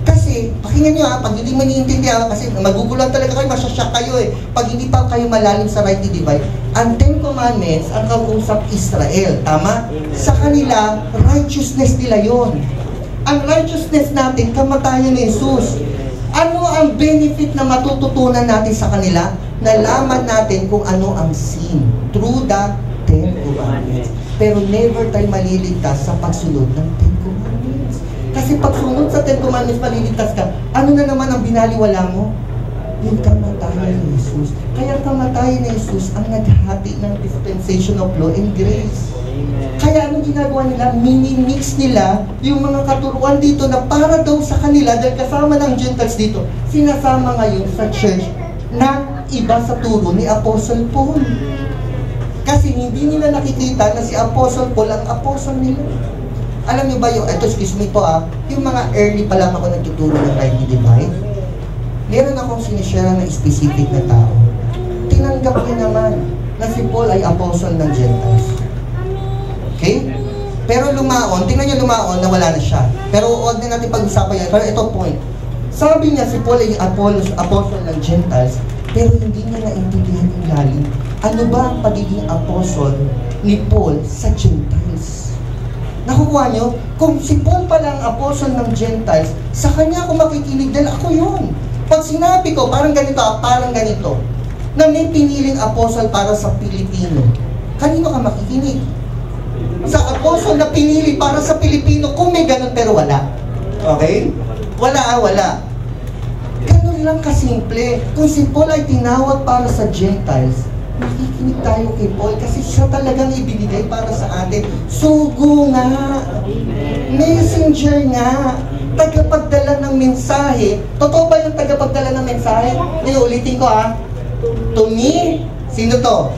[SPEAKER 1] Kasi, pakinggan nyo pag hindi maniintindihan, kasi magugulan talaga kayo, masyasyak kayo eh. Pag hindi pa kayo malalim sa rightly divide, ang 10 Commandments, ang kausap Israel, tama? Sa kanila, righteousness nila yon. Ang righteousness natin, kamatayan ni Jesus. Ano ang benefit na matututunan natin sa kanila? Nalaman natin kung ano ang sin through the 10 Commandments. Pero never tayo maliligtas sa pagsunod ng 10 Commandments. Kasi pagsunod sa 10 Commandments, maliligtas ka. Ano na naman ang binaliwala mo? Yung kamatayan ni Jesus. Kaya kamatayan ni Jesus ang naghati ng dispensation of law and grace. Kaya anong ginagawa nila? Mini-mix nila yung mga katuruan dito na para daw sa kanila, dahil kasama ng Gentiles dito, sinasama ngayon sa church na iba sa turo ni Apostle Paul. Kasi hindi nila nakikita na si Apostle Paul ang apostle nila. Alam niyo ba yung, excuse me po yung mga early pa lang ako nagtuturo ng rightly divide, meron akong sinishare na specific na tao. Tinanggap niya naman na si Paul ay apostle ng Gentiles. Okay? Pero lumaon, tingnan niyo lumaon na wala na siya. Pero huwag na natin pag-usapan yan. Pero ito point. Sabi niya si Paul ay apostle ng Gentiles, pero hindi niya naintindihan yung lalim. Ano ba ang pagiging apostle ni Paul sa Gentiles? Nakukuha nyo? Kung si Paul pala ang apostle ng Gentiles, sa kanya ako makikinig dahil ako yun. Pag sinabi ko, parang ganito, na may piniling apostle para sa Pilipino, kanino ka makikinig? Sa apostle na pinili para sa Pilipino, kung may ganun pero wala. Okay? Wala. Ganun lang kasimple. Kung si Paul ay tinawag para sa Gentiles, makikinig tayo kay Paul kasi siya talagang ibinigay para sa atin. Sugo nga. Messenger nga. Tagapagdala ng mensahe. Totoo ba yung tagapagdala ng mensahe? Ulitin ko To me, sino to?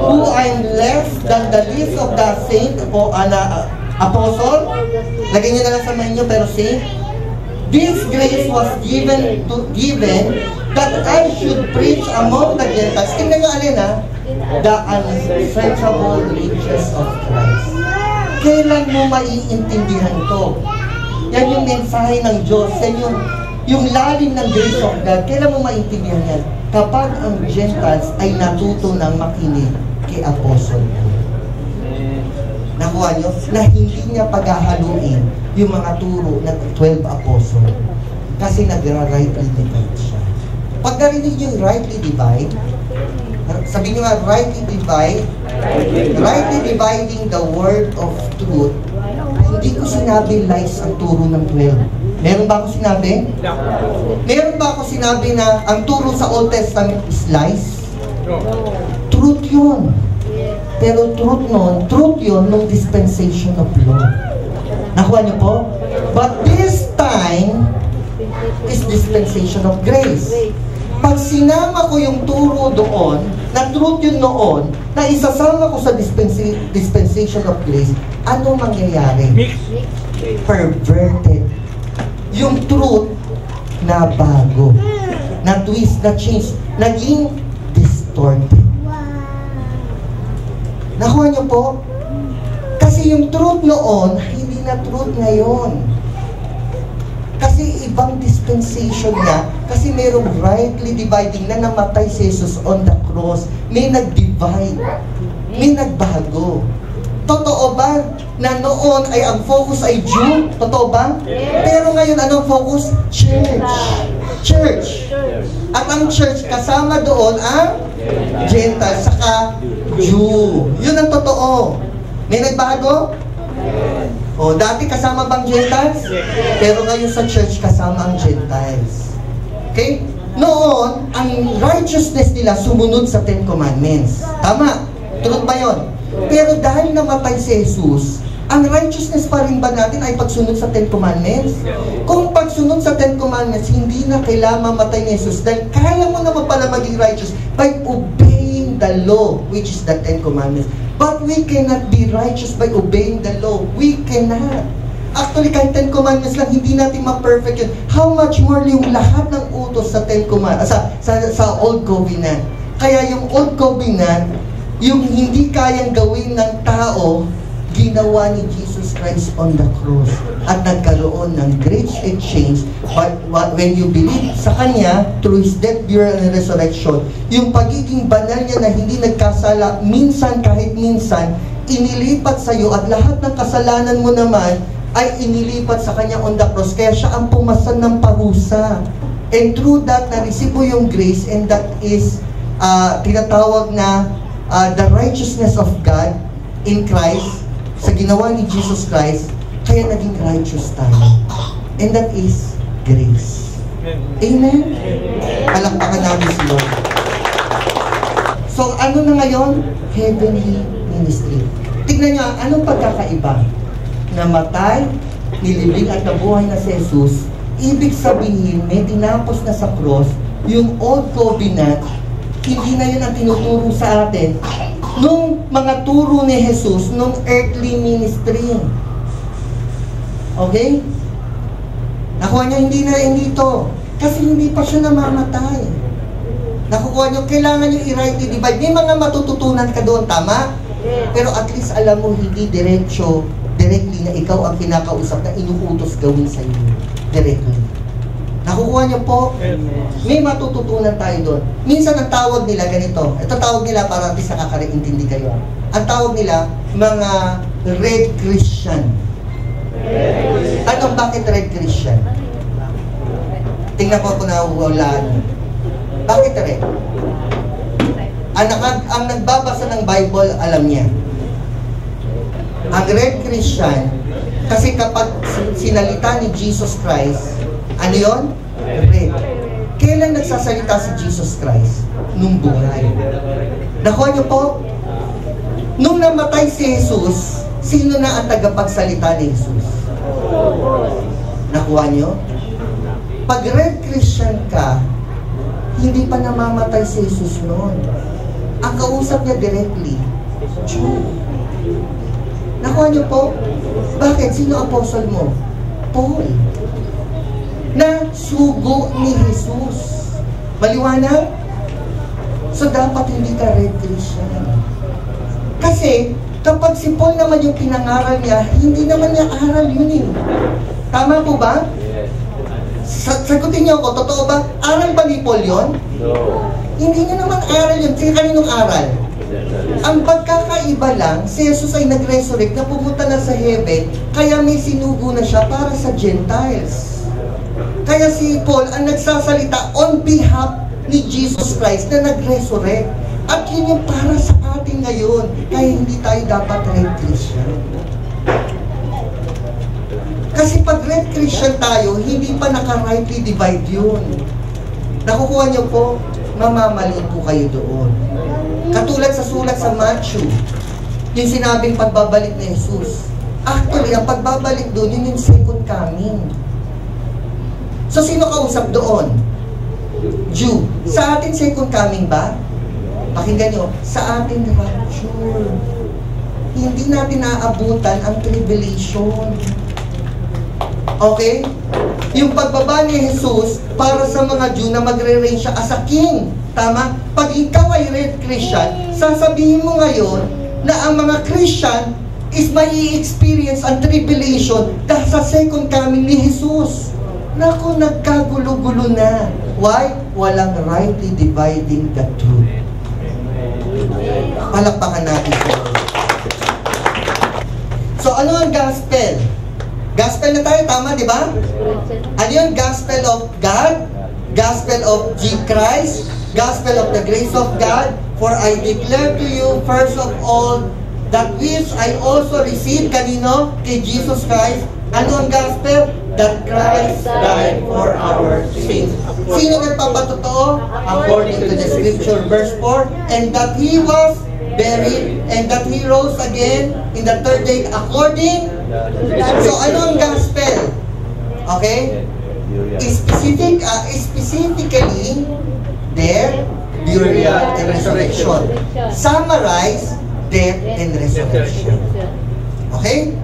[SPEAKER 1] Who I am less than the least of the saint o apostle? Lagay nyo na lang sa menu pero saint. This grace was given that I should preach among the Gentiles. Tingnan nyo alin the unsearchable riches of Christ. Kailan mo maiintindihan to? Yan yung mensahe ng Diyos. Yan yung lalim ng grace of God. Kailan mo maiintindihan yan? Kapag ang Gentiles ay natuto ng makinig kay Apostle Paul. Nakuha nyo? Na hindi niya paghahaluin yung mga turo ng 12 apostle. Kasi nagra-rightly divide siya. Pag narinig yung rightly divide, sabihin nyo nga, rightly dividing the word of truth, hindi ko sinabi lies ang turo ng 12. Meron ba ako sinabi? Meron ba ako sinabi na ang turo sa Old Testament is lies? Truth yun. Pero truth yun nung dispensation of law. Nakuha niyo po? But this time is dispensation of grace. Pag sinama ko yung turo doon, na truth yun noon, na isasama ko sa dispensation of grace, ano mangyayari? Perverted. Yung truth na bago, na twist, na change, naging distorted. Nakuha niyo po? Kasi yung truth noon, hindi na truth ngayon. Kasi ibang dispensation niya, kasi merong rightly dividing na namatay si Jesus on the cross. May nag-divide, may nagbago. Totoo ba na noon ay ang focus ay Jew? Totoo ba? Pero ngayon anong focus? Church. At ang church kasama doon ang Gentile, saka Jew. Yun ang totoo. May nagbago? O, dati kasama bang Gentiles? Pero ngayon sa church kasama ang Gentiles. Okay? Noon, ang righteousness nila sumunod sa 10 Commandments. Tama? Truth ba yun? Pero dahil namatay si Jesus, ang righteousness pa rin ba natin ay pagsunod sa 10 Commandments? Kung pagsunod sa 10 Commandments, hindi na kailangan mamatay ni Jesus dahil kaya mo naman pala maging righteous by obeying the law, which is the 10 Commandments. But we cannot be righteous by obeying the law. We cannot. Actually, kahit 10 Commandments lang, hindi natin ma-perfect yun. How much more yung lahat ng inuutos sa sa Old Covenant. Kaya yung Old Covenant, yung hindi kayang gawin ng tao, ginawa ni Jesus Christ on the cross. At nagkaroon ng great exchange. But when you believe sa Kanya, through His death, burial, and resurrection, yung pagiging banal niya na hindi nagkasala, minsan kahit minsan, inilipat sa iyo at lahat ng kasalanan mo naman ay inilipat sa Kanya on the cross. Kaya siya ang pumasan ng parusa. And through that, na-receive mo yung grace, and that is tinatawag na the righteousness of God in Christ, sa ginawa ni Jesus Christ, kaya naging righteous tayo. And that is grace. Amen? Palakpakan namin si Lord. So, ano na ngayon? Heavenly ministry. Tignan nyo, anong pagkakaiba? Namatay, nilibing at nabuhay na si Jesus, ibig sabihin, may tinapos na sa cross, yung Old Covenant, hindi na yun ang tinuturo sa atin nung mga turo ni Jesus nung earthly ministry. Okay? Nakuha niyo, hindi to. Kasi hindi pa siya namamatay. Nakuha niyo, kailangan niyo i-rightly divide. May mga matututunan ka doon, tama? Pero at least alam mo, hindi directly na ikaw ang kinakausap na inuutos gawin sa iyo. Directly. Nakukuha niyo po? May matututunan tayo doon. Minsan ang tawag nila ganito. Ito tawag nila para at least nakakaintindi kayo. Ang tawag nila, mga Red Christian. Anong bakit Red Christian? Tingnan ko kung nahuhulaan. Bakit red? Ang nagbabasa ng Bible, alam niya. Ang Red Christian, kasi kapag sinalita ni Jesus Christ, ano yun? Red. Kailan nagsasalita si Jesus Christ? Nung buhay. Nakuha niyo po? Nung namatay si Jesus, sino na ang tagapagsalita ni Jesus? Nakuha niyo? Pag Red Christian ka, hindi pa namamatay si Jesus noon. Ang kausap niya directly, Jew. Nakuha niyo po? Bakit? Sino apostle mo? Paul. Na sugo ni Jesus. Maliwanag? So dapat hindi ka Red Christian. Kasi kapag si Paul naman yung pinangaral niya, hindi naman niya aral yun eh. Tama po ba? Sagutin niyo ako, totoo ba? Aral ba ni Paul yun?
[SPEAKER 3] No.
[SPEAKER 1] Hindi niya naman aral yun. Sige, kaninong aral? Ang pagkakaiba lang, si Jesus ay nag-resurrect na pumunta na sa heaven, kaya may sinugo na siya para sa Gentiles. Kaya si Paul ang nagsasalita on behalf ni Jesus Christ na nag-resurrect. At yun yung para sa atin ngayon. Kaya hindi tayo dapat Red Christian. Kasi pag Red Christian tayo, hindi pa naka-rightly divide yun. Nakukuha niyo po, mamamali po kayo doon. Katulad sa sulat sa Matthew, yung sinabing pagbabalik ni Jesus. Actually, ang pagbabalik doon, yun yung second coming. So, sino kausap doon? Jew. Sa atin, second coming ba? Pakinggan nyo, sa atin, rapture. Hindi natin naaabutan ang tribulation. Okay? Yung pagbaba ni Jesus, para sa mga Jew na magre-reign siya as a king. Tama? Pag ikaw ay Red Christian, sasabihin mo ngayon na ang mga Christian is may experience ang tribulation dahil sa second coming ni Jesus. Naku, nagkagulo-gulo na. Why? Walang rightly dividing the truth. Palakpakan natin ito. So, ano ang gospel? Gospel na tayo, tama, di ba? Ano yung gospel of God? Gospel of Jesus Christ? Gospel of the grace of God? For I declare to you, first of all, that which I also received, kanino? Kay Jesus Christ. Ano ang gospel? That Christ died for our sins. Sino nagpapatotoo? According to the scripture, verse 4, and that He was buried, and that He rose again in the third day, according. So, ano ang gospel? Okay? Specifically, death, burial, and resurrection. Summarize, death and resurrection. Okay?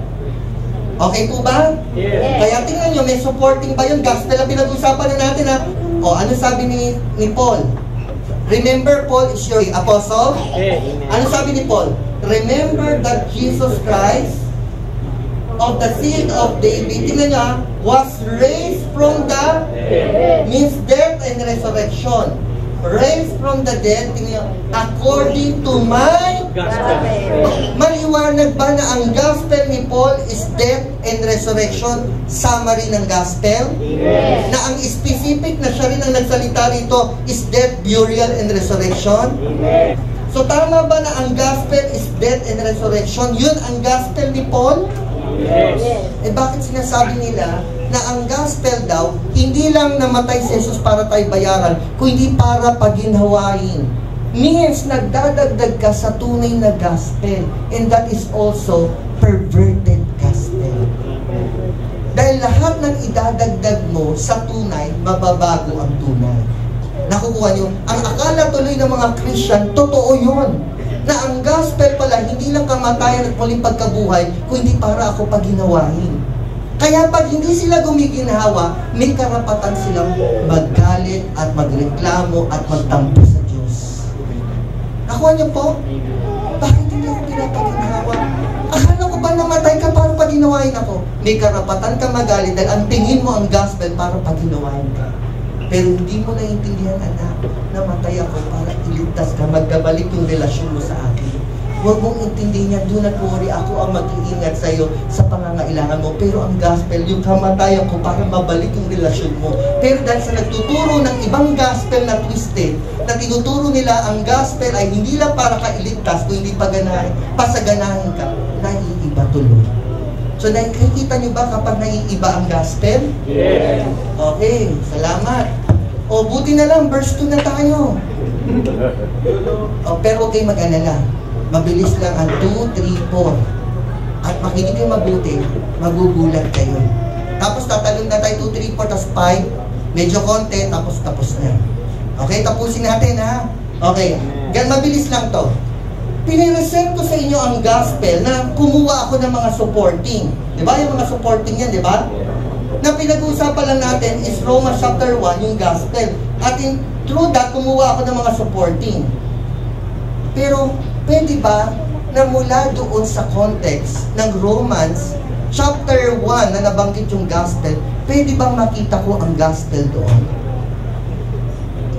[SPEAKER 1] Okay po ba?
[SPEAKER 3] Yes.
[SPEAKER 1] Kaya tingnan nyo, may supporting ba yung gospel na pinag-usapan na natin ha? O, ano sabi ni Paul? Remember, Paul is your apostle?
[SPEAKER 2] Amen.
[SPEAKER 1] Ano sabi ni Paul? Remember that Jesus Christ of the seed of David, tingnan niyo, was raised from the means death and resurrection. Raised from the dead, tingnan niyo, according to my maliwanag ba na ang gospel ni Paul is death and resurrection? Summary ng gospel?
[SPEAKER 2] Yes.
[SPEAKER 1] Na ang specific na siya rin ang nagsalita rito is death, burial, and resurrection?
[SPEAKER 2] Yes.
[SPEAKER 1] So tama ba na ang gospel is death and resurrection? Yun ang gospel ni Paul?
[SPEAKER 2] Yes.
[SPEAKER 1] Eh bakit sinasabi nila na ang gospel daw, hindi lang namatay si Jesus para tayo bayaran, kundi para paginhawain? Means, nagdadagdag ka sa tunay na gospel. And that is also perverted gospel. Dahil lahat ng idadagdag mo sa tunay, mababago ang tunay. Nakukuha niyo? Ang akala tuloy ng mga Christian, totoo yun. Na ang gospel pala, hindi lang kamatayan at muling pagkabuhay, kundi para ako paginawahin. Kaya pag hindi sila gumiginhawa, may karapatan silang maggalit at magreklamo at magtampo sa Diyos. Nakuha niyo po? Bakit hindi ako pinapaginhawa? Akala ko ba namatay ka para paginawahin ako? May karapatan ka magalit dahil ang tingin mo ang gospel para paginawahin ka. Pero hindi mo naiintindihan, anak, namatay ako para iligtas ka, magkabalik yung relasyon mo sa akin. Huwag mong intindihin yan, do not worry, ako ang mag-iingat sa iyo sa pangangailangan mo. Pero ang gospel, yung kamatayan ko para mabalik yung relasyon mo. Pero dahil sa nagtuturo ng ibang gospel na twisted, na tinuturo nila ang gospel ay hindi lang para ka iligtas, kung hindi pasaganahin ka, naiiba tuloy. So, nakikita niyo ba kapag naiiba ang gospel?
[SPEAKER 2] Yes.
[SPEAKER 1] Okay, salamat. O, buti na lang, verse 2 na tayo. O, pero huwag kayong mag-alala. Mabilis lang ang 2, 3, 4. At makinig kayo mabuti, magugulat kayo. Tapos tatalon na tayo 2, 3, 4, tapos 5. Medyo konti, tapos na. Okay, tapusin natin ha. Okay, mabilis lang to. Piniresent ko sa inyo ang gospel na kumuha ako ng mga supporting. Di ba? Yung mga supporting yan, di ba? Na pinag-uusapan lang natin is Romans chapter 1, yung gospel. At through that, kumuha ako ng mga supporting. Pero, pwede ba na mula doon sa context ng Romans chapter 1 na nabanggit yung gospel, pwede bang makita ko ang gospel doon?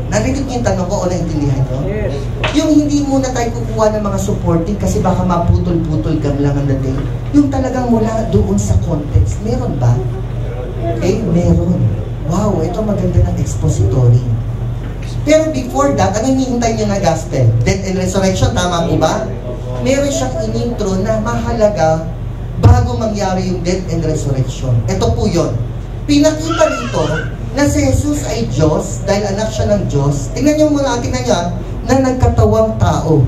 [SPEAKER 1] Narinig niyo yung tanong ko o naintindihan nyo?
[SPEAKER 2] Yes.
[SPEAKER 1] Yung hindi muna tayo kukuha ng mga supporting kasi baka maputol-putol ka lang ang dating. Yung talagang mula doon sa context. Meron ba? Okay, meron. Wow, ito maganda ng expository. Pero before that, ano hinihintay niya na gospel? Death and resurrection, tama po ba? Meron siyang inintro na mahalaga bago mangyari yung death and resurrection. Ito po yun. Pinakita rito na si Jesus ay Diyos dahil anak siya ng Diyos. Tingnan niyo muna, tingnan niyo na nagkatawang tao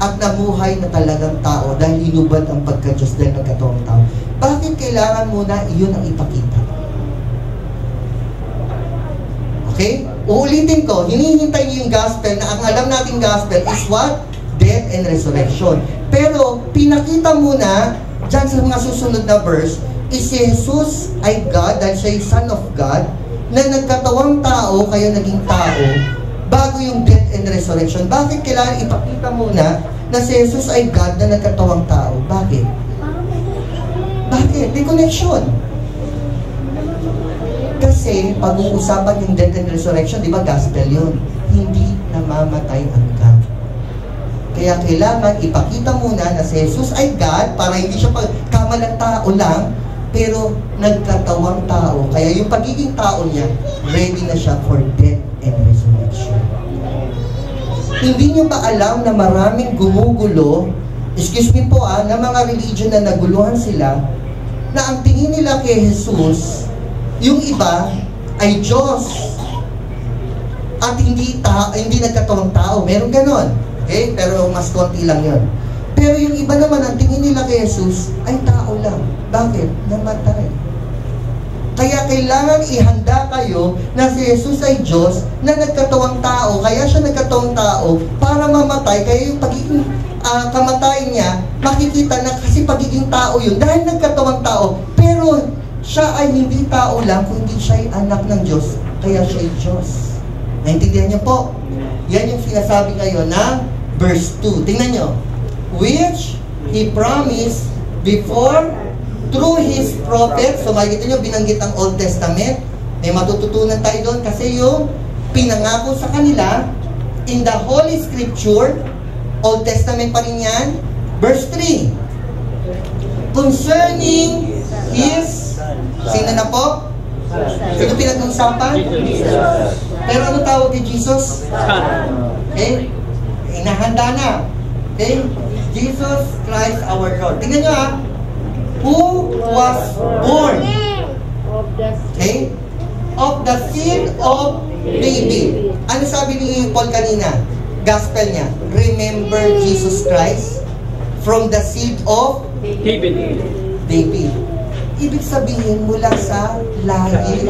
[SPEAKER 1] at namuhay na talagang tao dahil inubad ang pagka-Diyos dahil nagkatawang tao. Bakit kailangan muna iyon ang ipakita? Okay? Uulitin ko, hinihintay niyo yung gospel na ang alam nating gospel is what? Death and resurrection. Pero pinakita muna dyan sa mga susunod na verse is si Jesus ay God dahil siya yung Son of God na nagkatawang tao, kaya naging tao, bago yung death and resurrection. Bakit kailangan ipakita muna na si Jesus ay God na nagkatawang tao? Bakit? Bakit? May connection. Kasi, pag-uusapan yung death and resurrection, di ba gospel yun? Hindi namamatay ang God. Kaya kailangan ipakita muna na si Jesus ay God para hindi siya kamalang tao lang, pero nagkatawang tao. Kaya yung pagiging tao niya, ready na siya for death and resurrection. Hindi niyo ba alam na maraming gumugulo, excuse me po na mga religion na naguluhan sila, na ang tingin nila kay Jesus, yung iba ay Diyos at hindi nagkatawang tao. Meron ganon. Okay? Pero mas konti lang yun. Pero yung iba naman, ang tingin nila kay Jesus ay tao lang. Bakit? Namatay. Kaya kailangan ihanda kayo na si Jesus ay Diyos na nagkatawang tao. Kaya siya nagkatawang tao para mamatay. Kaya yung pagiging kamatayan niya, makikita na kasi pagiging tao yun. Dahil nagkatawang tao. Pero siya ay hindi tao lang, kundi siya ay anak ng Diyos. Kaya siya ay Diyos. Naintindihan niyo po? Yan yung sinasabi kayo na verse 2. Tingnan nyo. Which He promised before through His prophet. So makikita nyo, binanggit ang Old Testament. May matututunan tayo doon kasi yung pinangako sa kanila in the Holy Scripture, Old Testament pa rin yan. Verse 3. Concerning His, sino na po? Sino pinag-uusapan? Pero ano tawag kay Jesus? Okay? Inahanda na. Okay? Jesus Christ our Lord. Tingnan nyo ha. Who was born? Okay? Of the seed of David. Ano sabi ni Paul kanina? Gospel niya. Remember Jesus Christ from the seed of
[SPEAKER 3] David.
[SPEAKER 1] David. Ibig sabihin mula sa lahi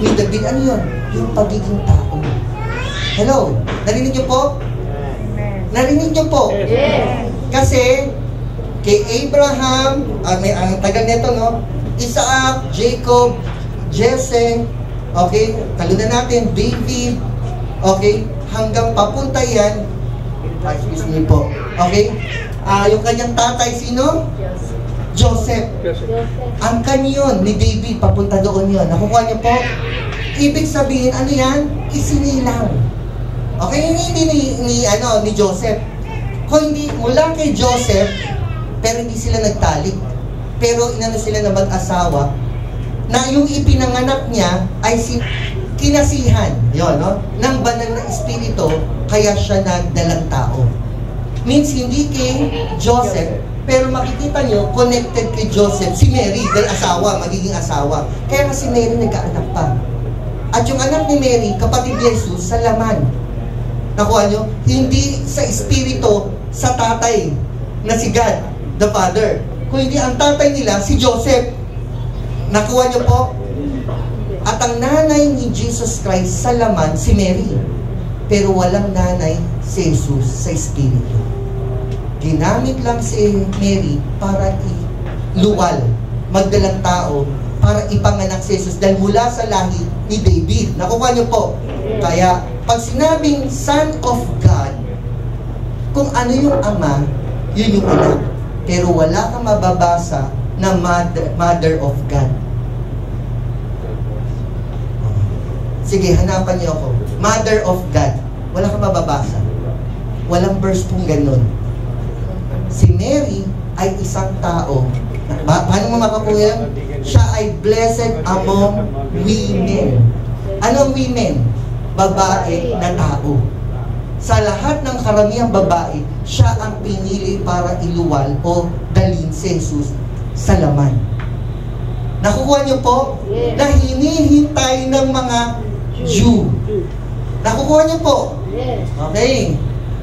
[SPEAKER 1] ni David. Ano yun? Yung pagiging tao. Hello? Narinig niyo po? Narinig niyo po?
[SPEAKER 4] Yes.
[SPEAKER 1] Kasi kay Abraham, ang tagal nito, no? Isaac, Jacob, Jesse, okay? Talunan natin, David, okay? Hanggang papunta yan, excuse me po, okay? Yung kanyang tatay, sino? Joseph. Ang kanyon ni David, papunta doon yun. Nakukuha niyo po? Ibig sabihin, ano yan? Isinilang. Okay, hindi ni Joseph. Kung hindi, mula kay Joseph, pero hindi sila nagtalik. Pero inano sila na mag-asawa, na yung ipinanganak niya ay kinasihan, yun, no? Ng banal na espiritu, kaya siya nagdalang tao. Means hindi kay Joseph, pero makikita nyo, connected kay Joseph, si Mary, dahil asawa, magiging asawa. Kaya kasi Mary nagkaanak pa. At yung anak ni Mary, kapatid ni Jesus, sa laman. Nakuha nyo? Hindi sa espiritu, sa tatay, na si God, the Father. Kung hindi ang tatay nila, si Joseph. Nakuha nyo po? At ang nanay ni Jesus Christ sa laman, si Mary. Pero walang nanay si Jesus sa espiritu. Ginamit lang si Mary para iluwal, magdalang tao, para ipanganak si Jesus dahil mula sa lahi ni David. Nakuha niyo po? Kaya, pag sinabing Son of God, kung ano yung Ama, yun yung anak. Pero wala kang mababasa na Mother of God. Sige, hanapan niyo ako. Mother of God. Wala kang mababasa. Walang verse kung ganun. Si Mary ay isang tao. Paano mo makakuha? Siya ay blessed among women. Anong women? Babae na tao. Sa lahat ng karamihang babae, siya ang pinili para iluwal o dalhin si Jesus sa laman. Nakukuha niyo po? Na hinihintay ng mga Jew. Nakukuha niyo po? Okay.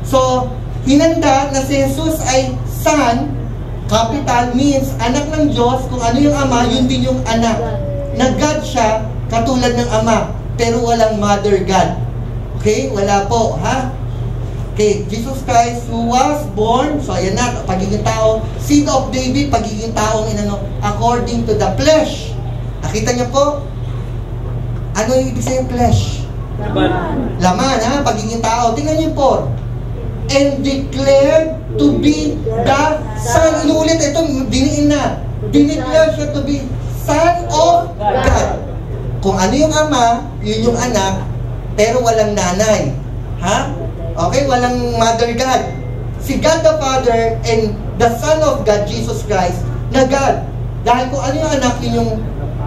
[SPEAKER 1] So, hinanda na si Jesus ay son, capital means anak ng Diyos. Kung ano yung ama, yun din yung anak. Na God siya, katulad ng ama, pero walang mother God. Okay? Wala po, ha? Okay, Jesus Christ who was born, so ayan na, pagiging tao, seed of David, pagiging taong according to the flesh. Nakita niyo po? Ano yung ibig sabihin flesh? Laman, ha? Pagiging tao. Tingnan niyo po. And declared to be the Son. Inuulit, ito, diniin na. Dineclare siya to be Son of God. Kung ano yung ama, yun yung anak, pero walang nanay. Ha? Okay, walang mother God. Si God the Father and the Son of God, Jesus Christ, na God. Dahil kung ano yung anak, yun yung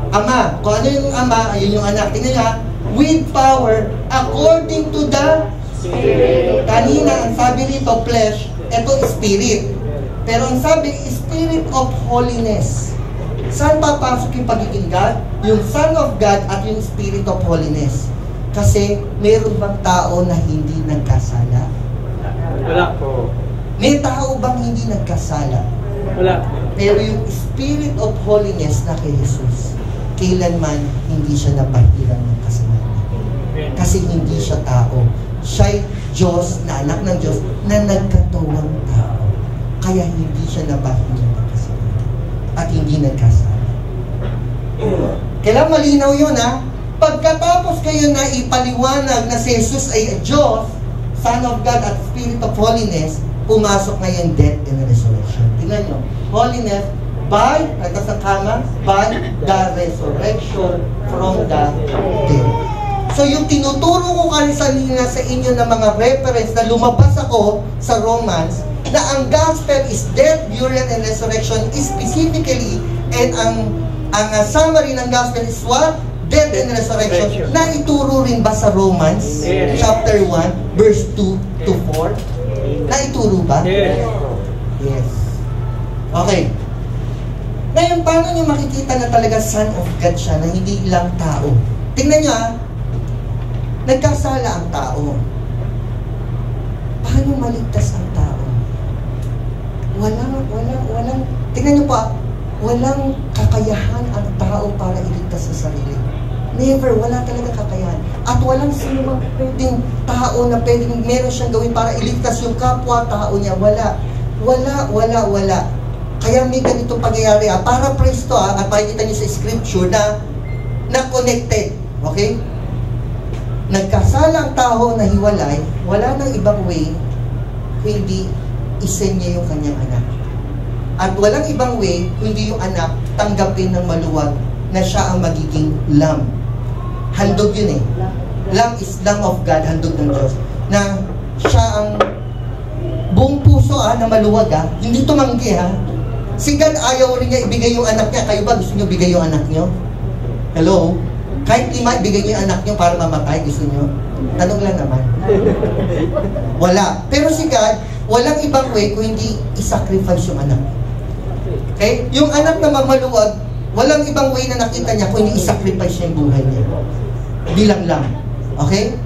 [SPEAKER 1] ama. Kung ano yung ama, yun yung anak. Tingnan niya, with power, according to the Spirit. Kanina, ang sabi rito, flesh, ito spirit. Pero ang sabi, spirit of holiness. Saan papasok yung pagiging God? Yung Son of God at yung spirit of holiness. Kasi, meron bang tao na hindi nagkasala?
[SPEAKER 3] Wala po.
[SPEAKER 1] May tao bang hindi nagkasala?
[SPEAKER 3] Wala.
[SPEAKER 1] Pero yung spirit of holiness na kay Jesus, kailanman hindi siya napahiran ng kasalanan. Kasi hindi siya tao. Siya'y Diyos, na anak ng Diyos, na nagkatawang tao. Kaya hindi siya napahiran ng kasalanan. At hindi nagkasala. Kailangan malinaw yun, ha? Pagkatapos kayo na ipaliwanag na si Jesus ay Diyos, Son of God at Spirit of Holiness, pumasok ngayon death and resurrection. Tingnan nyo, holiness by the resurrection from the dead. So yung tinuturo ko kanina sa inyo ng mga reference na lumabas ako sa Romans, na ang gospel is death, burial, and resurrection is specifically, and ang summary ng gospel is what? Death and resurrection. Na ituro rin ba sa Romans chapter 1 verse 2 to 4? Na ituro ba? Yes. Okay. Ngayon, paano nyo makikita na talaga Son of God siya, na hindi lang tao? Tingnan nyo nagkasala ang tao. Paano maligtas ang tao? Walang, tingnan nyo pa, walang kakayahan ang tao para iligtas sa sarili. Never, wala talaga kakayahan. At walang sinumang pwedeng tao na pwedeng meron siyang gawin para iligtas yung kapwa-tao niya. Wala. Kaya may ganitong pangyayari para presto at makikita niyo sa scripture na connected. Okay? Nagkasala ang tao na hiwalay, wala nang ibang way kundi isend niya yung kanyang anak. At walang ibang way kundi yung anak tanggapin ng maluwag na siya ang magiging lamb. Handog yun Lamb is Lamb of God, handog ng Diyos. Na siya ang buong puso na maluwag hindi tumanggi Si God ayaw rin niya ibigay yung anak niya. Kayo ba gusto niyo bigay yung anak niyo? Hello? Kahit 5, ibigay niyo yung anak niyo para mamatay, gusto niyo? Tanong lang naman. Wala. Pero si God, walang ibang way kung hindi isacrifice yung anak. Okay? Yung anak na maluwag, walang ibang way na nakita niya kung hindi isacrifice yung buhay niya. Bilang lang. Okay?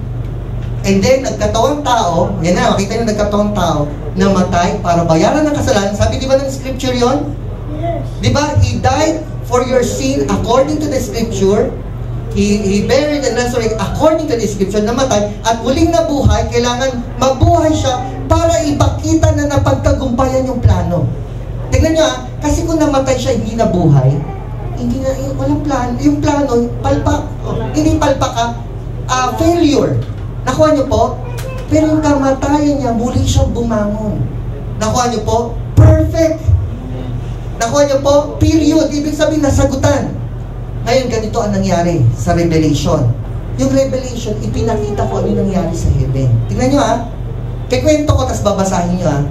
[SPEAKER 1] And then, nagkatawang tao, yan na, makita niyo nagkatawang tao, namatay para bayaran ng kasalanan. Sabi, di ba ng scripture yon?
[SPEAKER 4] Yes.
[SPEAKER 1] Di ba? He died for your sin according to the scripture. He buried and resurrected according to the scripture, namatay, at muling nabuhay. Kailangan mabuhay siya para ipakita na napagtagumpayan yung plano. Tingnan nyo kasi kung namatay siya, hindi nabuhay, hindi na, walang plano. Yung plano, palpak, hindi palpak failure. Nakuha nyo po? Pero yung kamatayan niya, muli siyang bumangon. Nakuha nyo po? Perfect! Nakuha nyo po? Period. Ibig sabihin, nasagutan. Ngayon, ganito ang nangyari sa Revelation. Yung Revelation, ipinakita ko ano nangyari sa heaven. Tingnan nyo Kikwento ko, tas babasahin nyo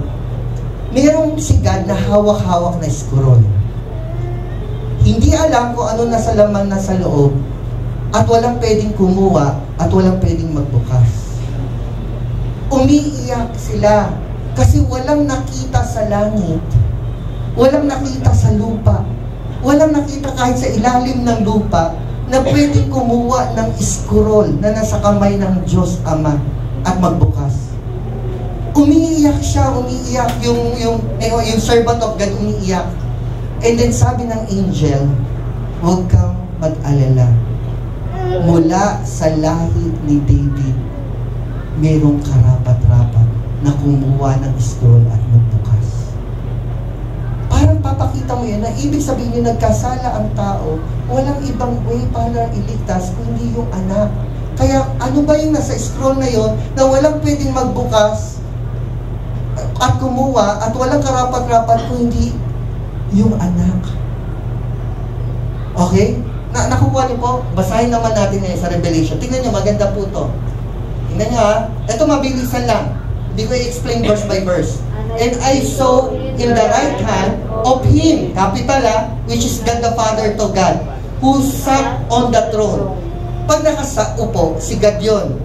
[SPEAKER 1] Mayroong si God na hawak-hawak na scroll. Hindi alam kung ano nasa laman na sa loob, at walang pwedeng kumuha, at walang pwedeng magbukas. Umiiyak sila kasi walang nakita sa langit, walang nakita sa lupa, walang nakita kahit sa ilalim ng lupa na pwedeng kumuha ng scroll na nasa kamay ng Diyos Ama at magbukas. Umiiyak siya, umiiyak yung servant of God, umiiyak. And then sabi ng angel, huwag kang mag-alala. Mula sa lahi ni David, mayroong karapat-rapat na kumuha ng scroll at magbukas. Parang papakita mo yan na ibig sabihin yung nagkasala ang tao, walang ibang way para iligtas kundi yung anak. Kaya ano ba yung nasa scroll na yon na walang pwedeng magbukas at kumuha at walang karapat-rapat kundi yung anak. Okay? Nakukuha niyo po? Basahin naman natin ngayon sa Revelation. Tingnan niyo, maganda po to. Tingnan niyo ito mabilisan lang. Hindi ko i-explain verse by verse. And I saw in the right hand of Him, capital which is God the Father to God, who sat on the throne. Pag nakasaupo, si God yun.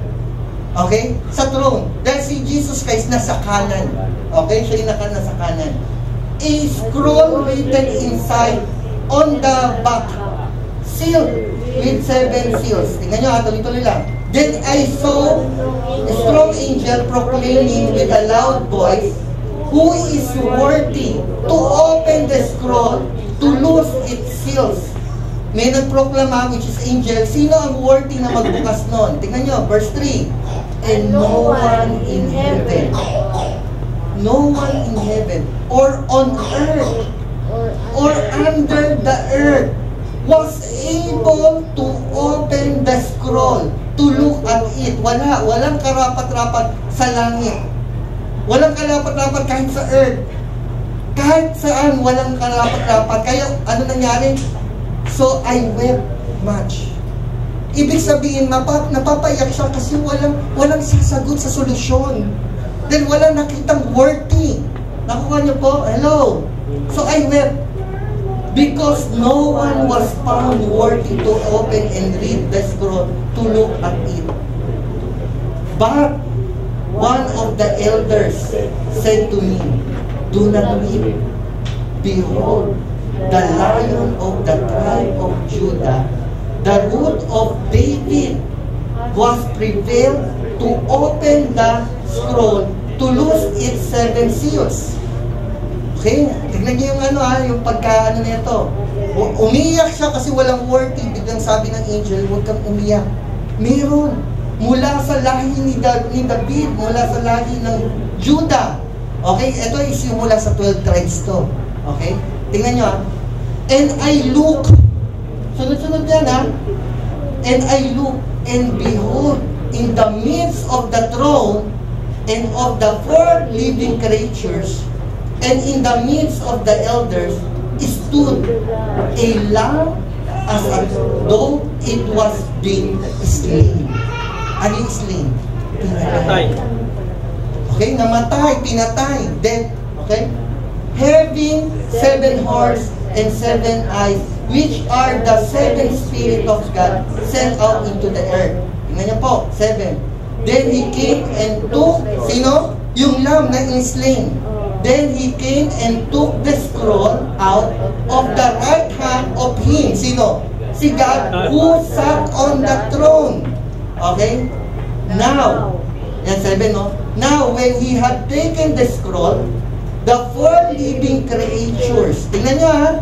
[SPEAKER 1] Okay? Sa throne. Dahil si Jesus Christ nasa kanan. Okay? Siya yung nasa kanan. A scroll written inside on the back, sealed with 7 seals. Tingnan nyo tuloy-tuloy lang. Then I saw a strong angel proclaiming with a loud voice, who is worthy to open the scroll, to loose its seals. May nagproklama, which is angel, sino ang worthy na magbukas nun? Tingnan nyo, verse 3. And no one in heaven, no one in heaven, or on earth, or under the earth, was able to open the scroll, to look at it. Walang karapat-rapat sa langit. Walang karapat-rapat kahit sa earth. Kahit saan, walang karapat-rapat. Kaya, ano nangyari? So, I wept much. Ibig sabihin, napapaiyak siya kasi walang sasagot sa solusyon. Then, walang nakitang worthy. Nakuha niyo po? Hello? So, I wept. Because no one was found worthy to open and read the scroll, to look at it. But one of the elders said to me, "Do not weep. Behold, the Lion of the tribe of Judah, the root of David, was prevailed to open the scroll, to loose its 7 seals." Okay, tignan niyo yung yung pagkaano nito. Umiyak siya kasi walang worthy. Biglang sabi ng angel, huwag kang umiyak. Meron. Mula sa lahi ni David, mula sa lahi ng Judah. Okay, ito is yung mula sa 12 tribes to. Okay, tingnan nyo And I look, sunod-sunod yan And I look, and behold, in the midst of the throne, and of the 4 living creatures, and in the midst of the elders, stood a lamb as though it was being slain. Ano yung slain?
[SPEAKER 3] Patay.
[SPEAKER 1] Okay, namatay, pinatay, dead. Okay? Having 7 horns and 7 eyes, which are the 7 Spirit of God sent out into the earth. Tingnan niyo po, 7. Then he came and took, sino? Yung lamb na in-slain. Then he came and took the scroll out of the right hand of him. Sino? Si God who sat on the throne. Okay? Now, yan 7, no? Now, when he had taken the scroll, the 4 living creatures, tingnan nyo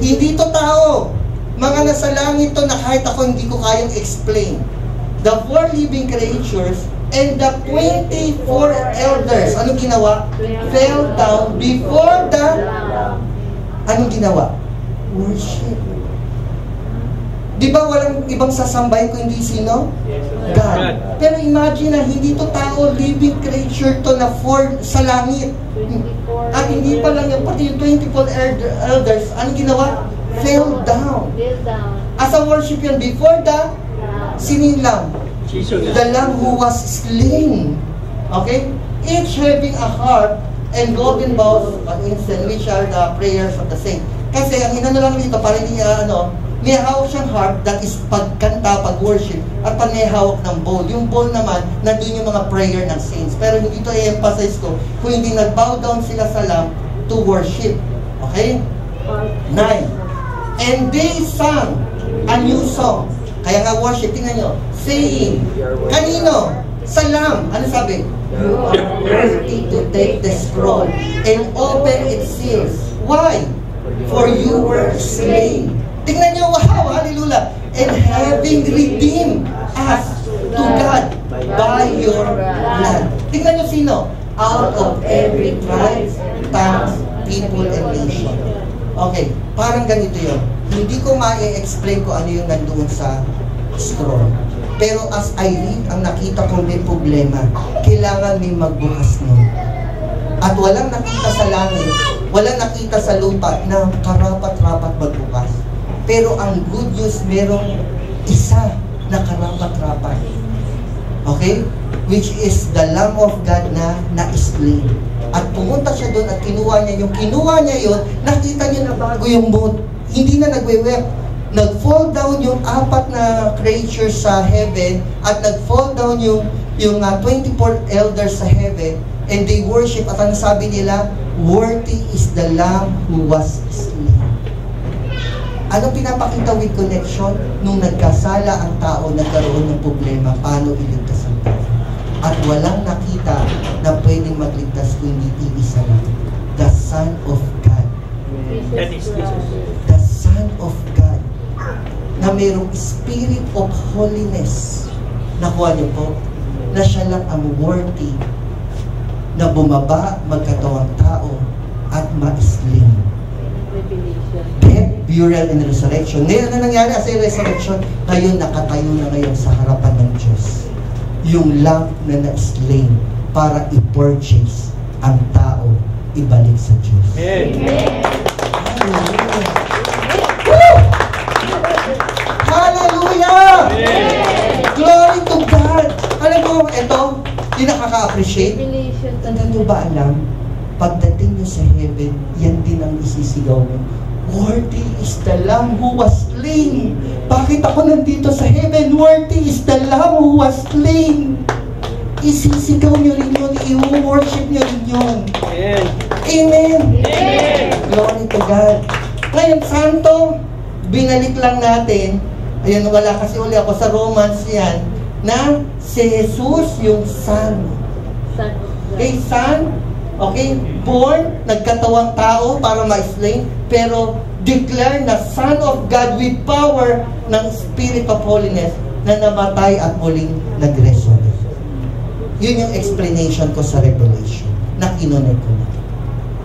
[SPEAKER 1] hindi to tao. Mga nasa langit to na kahit ako hindi ko kayang explain. The 4 living creatures and the 24 elders, anong ginawa? Fell down before the, anong ginawa? Worship. Di ba walang ibang sasambahin ko hindi sino? God. Pero imagine na hindi to tao, living creature to na 4 sa langit. At hindi pa lang yung pati yung 24 elders, anong ginawa? Fell down. As a worship yun, before the sinilang. The lamb who was slain. Okay? Each having a harp and golden bowls of incense, which are the prayers of the saints. Kasi ang inano lang dito, para hindi may hawak siyang harp, that is pagkanta, pag-worship, at pag may hawak ng bowl. Yung bowl naman, nandun yung mga prayer ng saints. Pero hindi ito i-emphasize ko kung hindi nag-bow down sila sa lamb to worship. Okay? 9. And they sang a new song. Kaya nga worship, tingnan nyo, saying, kanino? Sa lamb. Ano sabi? You are worthy to take the scroll and open its seals. Why? For you were slain. Tingnan nyo, wow, hallelujah. And having redeemed us to God by your blood. Tingnan nyo sino? Out of every tribe, tongue, people, and nation. Okay, parang ganito yun. Hindi ko ma-explain ko ano yung nandoon sa scroll. Pero as I read, ang nakita ko may problema. Kailangan may magbukas nun. At walang nakita sa langit, walang nakita sa lupa na karapat-rapat magbukas. Pero ang good news, merong isa na karapat-rapat. Okay? Which is the Lamb of God na na-slain. At pumunta siya doon at kinuha niya yun, nakita niya na bago yung mood. Hindi na nagwe-web. Nag-fall down yung 4 na creatures sa heaven at nag-fall down yung 24 elders sa heaven and they worship at ang sabi nila, worthy is the Lamb who was slain. Ano pinapakita with connection? Nung nagkasala ang tao, nagkaroon ng problema, paano iligtas ang tao? At walang nakita na pwedeng magligtas kundi iisa lang. The Son of God.
[SPEAKER 3] That is Jesus.
[SPEAKER 1] The Son of God. Na mayroong spirit of holiness. Nakuha niyo po? Na siya lang ang worthy na bumaba, magkatawang tao at ma-slain. Death burial, and resurrection. Ngayon, ano nangyari sa resurrection? Ngayon, nakatayo na ngayon sa harapan ng Diyos. Yung lamb na na-slain para i-purchase ang tao, ibalik sa Diyos.
[SPEAKER 3] Amen.
[SPEAKER 1] Hallelujah! Glory to God! Alam mo, ito, yung nakaka-appreciate. Tandaan nyo ba alam, pagdating nyo sa heaven, yan din ang isisigaw nyo. Worthy is the Lamb who was slain. Bakit ako nandito sa heaven? Worthy is the Lamb who was slain. Isisigaw nyo rin yun, i-worship nyo rin yun.
[SPEAKER 3] Amen.
[SPEAKER 1] Amen! Glory to God. Ngayon, Santo, binalik lang natin, ayan, wala kasi uli ako sa Romans yan, na si Jesus yung Son. Okay, Son, okay, born, nagkatawang tao para ma-slain, pero declare na Son of God with power ng Spirit of Holiness na namatay at muling nag-resurrect. Yun yung explanation ko sa Revelation na kinunod ko na.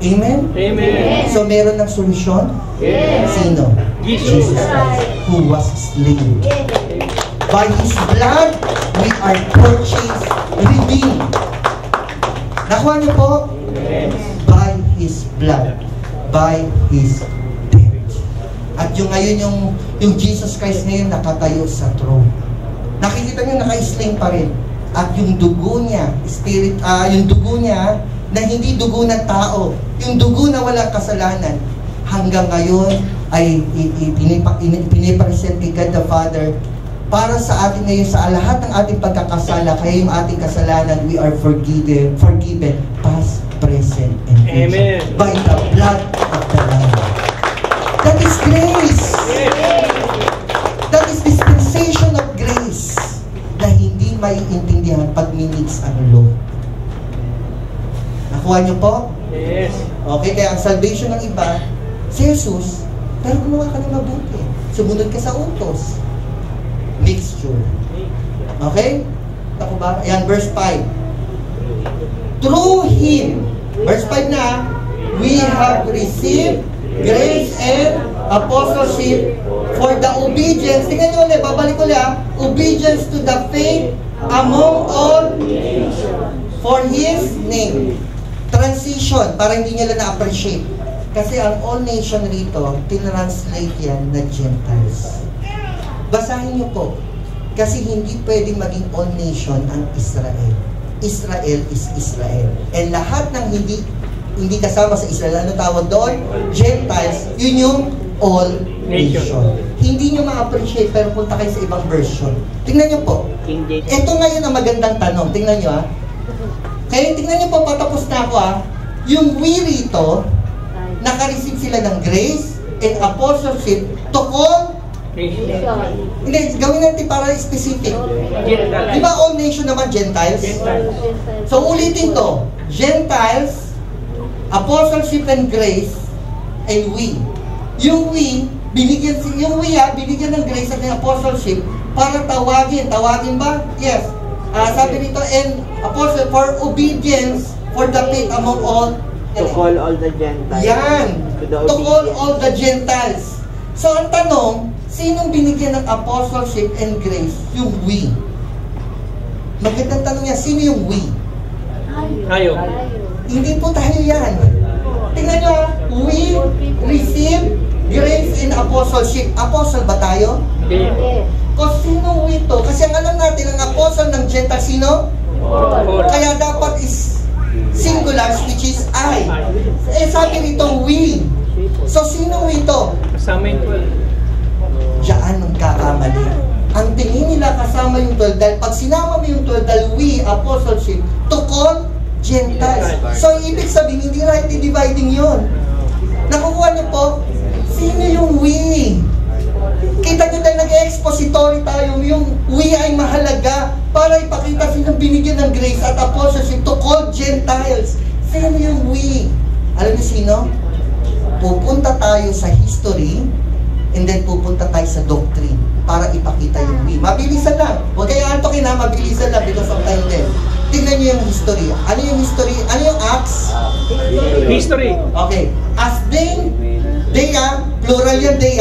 [SPEAKER 1] Amen?
[SPEAKER 3] Amen.
[SPEAKER 1] So, meron ng solusyon?
[SPEAKER 3] Yes.
[SPEAKER 1] Sino?
[SPEAKER 3] Jesus
[SPEAKER 1] Christ, who was slain. By His blood, we are purchased, redeemed. Nakuha niyo po?
[SPEAKER 3] Yes.
[SPEAKER 1] By His blood, by His death. At yung ngayon, yung Jesus Christ ngayon nakatayo sa throne. Nakikita niyo, naka-slain pa rin. At yung dugo niya, yung dugo niya, na hindi dugo ng tao, yung dugo na walang kasalanan, hanggang ngayon ay pinipresent ni God the Father para sa atin ngayon, sa lahat ng ating pagkakasala, kaya yung ating kasalanan, we are forgiven past, present, and future.
[SPEAKER 3] Amen.
[SPEAKER 1] By the blood of the Lamb. That is grace. That is dispensation of grace na hindi maiintindihan pag minix ang law. Nakuha niyo po?
[SPEAKER 3] Yes.
[SPEAKER 1] Okay, kaya ang salvation ng iba, si Jesus, pero gumawa ka ng mabuti. Sumunod ka sa utos. Mixture. Okay? Tako ba? Ayan, verse 5. Through Him, verse 5 na, we have received grace and apostleship for the obedience. Tingnan nyo ulit, babalik ulit obedience to the faith among all for His name. Transition, para hindi nyo lang na-appreciate. Kasi ang all nation rito, tinranslate yan na Gentiles. Basahin nyo po. Kasi hindi pwedeng maging all nation ang Israel. Israel is Israel. And lahat ng hindi kasama sa Israel, ano tawag doon? Gentiles, yun yung all nation. Hindi nyo ma-appreciate, pero punta kayo sa ibang version. Tingnan nyo po. Ito ngayon ang magandang tanong. Tingnan nyo Kaya tingnan nyo po, patapos na ako yung we rito, naka-receive sila ng grace and apostleship to call. Hindi, gawin natin para specific. Di ba all nation naman Gentiles? So ulitin to, Gentiles, apostleship and grace, and we. Yung we, binigyan ng grace at ng apostleship para tawagin ba? Yes. Sabi nito, and apostle for obedience for the faith among all.
[SPEAKER 2] To call all the Gentiles.
[SPEAKER 1] Yan. To call all the Gentiles. So, ang tanong, sinong binigyan ng apostleship and grace? Yung we. Magandang tanong niya, sino yung we?
[SPEAKER 3] Tayo.
[SPEAKER 1] Hindi po tayo yan. Tingnan nyo, we receive grace and apostleship. Apostle ba tayo?
[SPEAKER 3] Hindi.
[SPEAKER 1] Kasi sino we to? Kasi ang alam natin, ang apostle ng Gentile, sino? Kaya dapat is singular, which is I. Sabi nito, we. So, sino we to?
[SPEAKER 3] Kasama yung 12.
[SPEAKER 1] Diyan ang kakamali. Ang tingin nila kasama yung 12, dahil pag sinama mo yung 12, dahil we, apostleship, to call Gentiles. So, ibig sabihin, hindi rightly dividing yun. Nakukuha niyo po, sino yung we? Kita nyo tayo, nag-expository tayo, yung we ay mahalaga para ipakita sinong binigyan ng grace at apostleship to call Gentiles. Sino yung we? Alam niyo sino? Pupunta tayo sa history and then pupunta tayo sa doctrine para ipakita yung we. Mabilisan lang. Huwag kayo antokin ha, mabilisan lang because of time din. Tingnan nyo yung history. Ano yung history? Ano yung Acts?
[SPEAKER 3] History.
[SPEAKER 1] Okay. As they plural yan, they,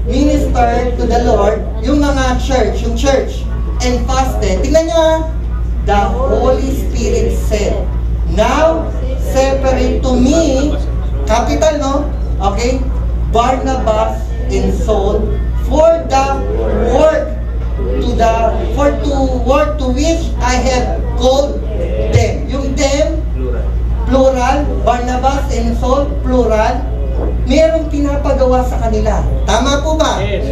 [SPEAKER 1] minister to the Lord, yung mga church, yung church, and fasted. Tingnan nyo, the Holy Spirit said, now, separate to me, capital, no? Okay? Barnabas and Saul for the work to which I have called them. Yung them, plural, Barnabas and Saul, plural, merong pinapagawa sa kanila. Tama po ba?
[SPEAKER 3] Yes.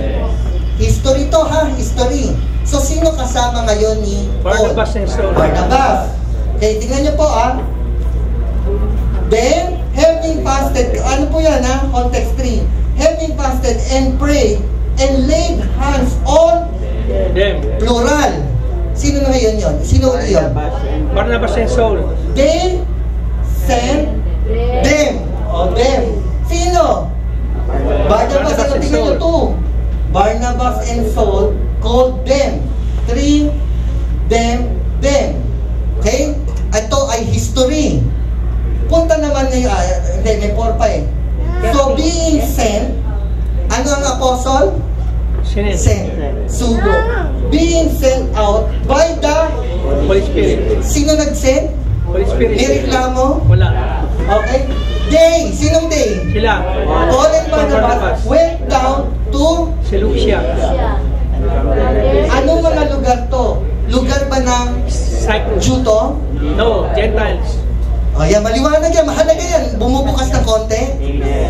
[SPEAKER 1] History to, history. So, sino kasama ngayon ni Paul?
[SPEAKER 3] Barnabas and Saul.
[SPEAKER 1] Barnabas. Okay, tingnan nyo po, Then, having fasted, ano po yan, Context 3. Having fasted and prayed and laid hands on
[SPEAKER 3] Them.
[SPEAKER 1] plural. Sino na ngayon yun? Sino ulit yun?
[SPEAKER 3] Barnabas and Saul.
[SPEAKER 1] They sent them. O, them. Sino? Barnabas and tingnan nyo to. Barnabas and Saul called them. 3, them. Okay? Ito ay history. Punta naman ngayon, hindi, may 4 pa eh. So, being sent, ano ang apostle? Sent. Sugo. Being sent out by the
[SPEAKER 3] Holy Spirit.
[SPEAKER 1] Sino nag-send?
[SPEAKER 3] Holy Spirit.
[SPEAKER 1] May reklamo?
[SPEAKER 3] Wala.
[SPEAKER 1] Okay? They. Sinong they?
[SPEAKER 3] Sila.
[SPEAKER 1] Paul and Barnabas went down to
[SPEAKER 3] Seleucia.
[SPEAKER 1] anong mga lugar to? Lugar ba ng
[SPEAKER 3] Cyprus.
[SPEAKER 1] Jew to?
[SPEAKER 3] No, Gentiles.
[SPEAKER 1] O yan, maliwanag yan, mahalaga yan. Bumubukas ng konti.
[SPEAKER 2] Amen.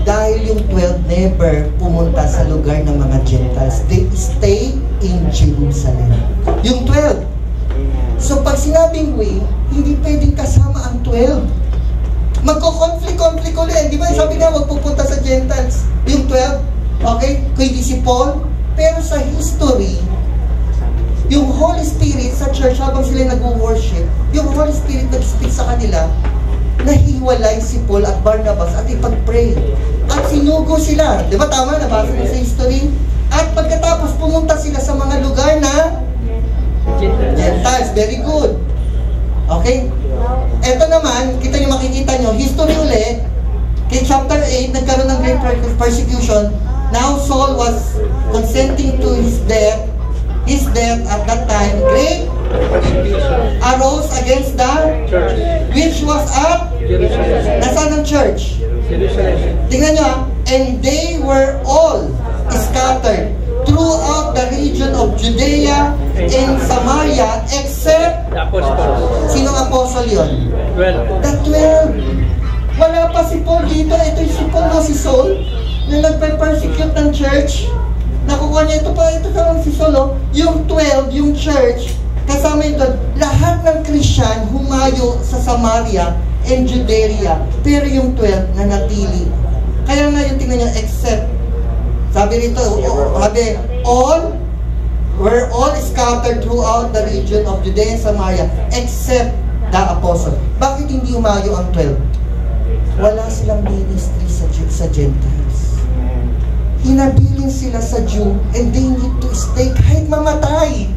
[SPEAKER 1] Dahil yung 12 never pumunta sa lugar ng mga Gentiles. They stay in Jerusalem. Yung 12. So pag sinabing we, hindi pwedeng kasama ang 12. Magko-conflict ulit. Di ba sabi nga, wag pupunta sa Gentiles. Yung 12, okay? Kundi si Paul. Pero sa history, yung Holy Spirit sa church habang sila nag-worship, yung Holy Spirit nag-speak sa kanila, nahiwalay si Paul at Barnabas at ipag-pray. At sinugo sila. Di ba tama? Nabasa mo sa history? At pagkatapos pumunta sila sa mga lugar na Gentiles. Very good. Okay? Ito naman, kita nyo, makikita nyo, history ulit, kay chapter 8, nagkaroon ng great persecution. Now Saul was consenting to his death at that time. Great arose against the
[SPEAKER 3] Church.
[SPEAKER 1] which was at
[SPEAKER 3] Jerusalem.
[SPEAKER 1] nasaan ang church?
[SPEAKER 3] Jerusalem.
[SPEAKER 1] Tingnan nyo, and they were all scattered throughout the region of Judea and Samaria except
[SPEAKER 3] The apostles.
[SPEAKER 1] sinong apostle yun?
[SPEAKER 3] 12.
[SPEAKER 1] The 12. Wala pa si Paul dito. Ito yung si Paul, si Saul, na nagpe-persecute ng church. Nakukuha niya, ito lang si Saul, yung 12, yung church, kasama ito, lahat ng Christian humayo sa Samaria and Judea, pero yung 12 na natili. Kaya nga yung tingnan niya, except, sabi rito, were all scattered throughout the region of Judea and Samaria, except the apostle. Bakit hindi humayo ang 12? Wala silang ministry sa Gentiles. Hinabilin sila sa Jew and they need to stay kahit mamatay.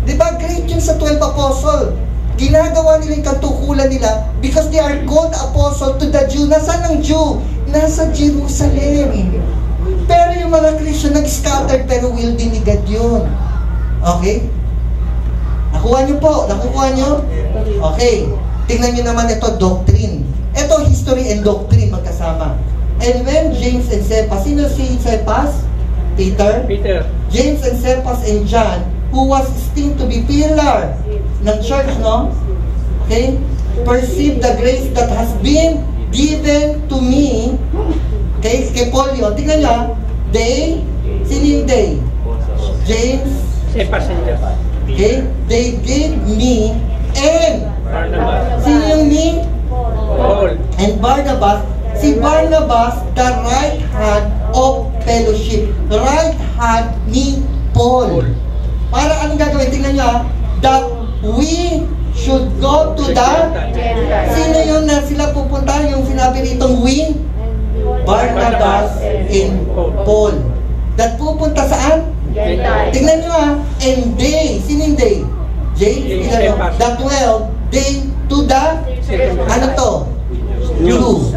[SPEAKER 1] Diba? Great yun sa 12 apostle. Ginagawa nila yung katukulan nila because they are called apostle to the Jew. Nasaan ang Jew? Nasa Jerusalem. Pero yung mga Christian nag-scatter pero will dinigad yun. Okay? Nakuha nyo po? Nakukuha nyo? Okay. Tingnan nyo naman ito, doctrine. Ito, history and doctrine magkasama. And when James and Cephas, sino si Cephas? Peter. James and Cephas and John, who was esteemed to be pillar ng church, no? Okay? Perceive the grace that has been given to me. Okay? Kay Paul yun. Tingnan nyo, they, sino yung they? James.
[SPEAKER 3] Cephas and John.
[SPEAKER 1] Okay? They gave me and
[SPEAKER 3] Barnabas.
[SPEAKER 1] sino yung me?
[SPEAKER 3] Paul.
[SPEAKER 1] And Barnabas, si Barnabas, the right hand of fellowship. Right hand ni Paul. Para anong gagawin? Tingnan nyo, that we should go to the... Sino yun na sila pupunta? Yung sinabi ritong we? Barnabas and Paul. That pupunta saan? Tingnan nyo and they, sino yung they? James, the 12, they to the, ano to? Jew.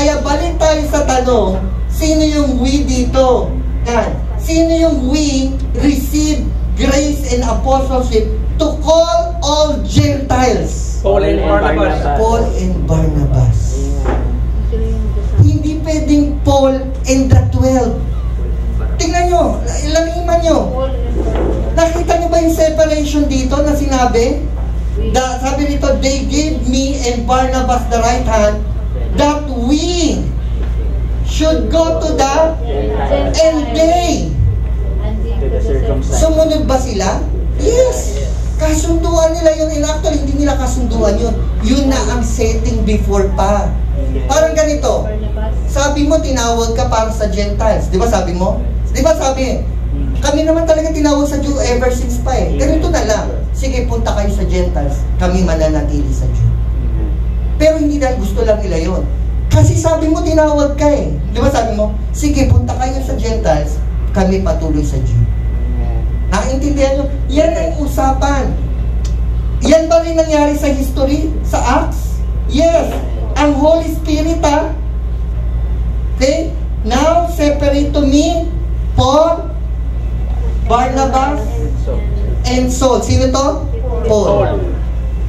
[SPEAKER 1] Kaya balik tayo sa tanong, sino yung we dito? Yan. Sino yung we receive grace and apostleship to call all Gentiles?
[SPEAKER 3] Paul and Barnabas.
[SPEAKER 1] Paul and Barnabas. Hindi pwedeng Paul and the 12. Tingnan nyo, ilaliman nyo. Nakita nyo ba yung separation dito na sinabi? Sabi nito, they gave me and Barnabas the right hand that we should go to the and they. Sumunod ba sila? Yes. Kasunduan nila yun. And actually, hindi nila kasunduan yun. Yun na ang setting before pa. Parang ganito. Sabi mo, tinawag ka para sa Gentiles. Di ba sabi mo? Di ba sabi, kami naman talaga tinawag sa Jew ever since pa eh. Ganito na lang. Sige, punta kayo sa Gentiles. Kami mananatili sa Jew. Pero hindi dahil gusto lang nila yun. Kasi sabi mo, tinawag ka eh. Di ba sabi mo? Sige, punta kayo sa Gentiles. Kami patuloy sa Jew. Naintindihan nyo? Yan ang usapan. Yan ba rin nangyari sa history? Sa Acts? Yes. Ang Holy Spirit okay? Now, separate to me, Paul, Barnabas, and Saul. Sino to? Paul.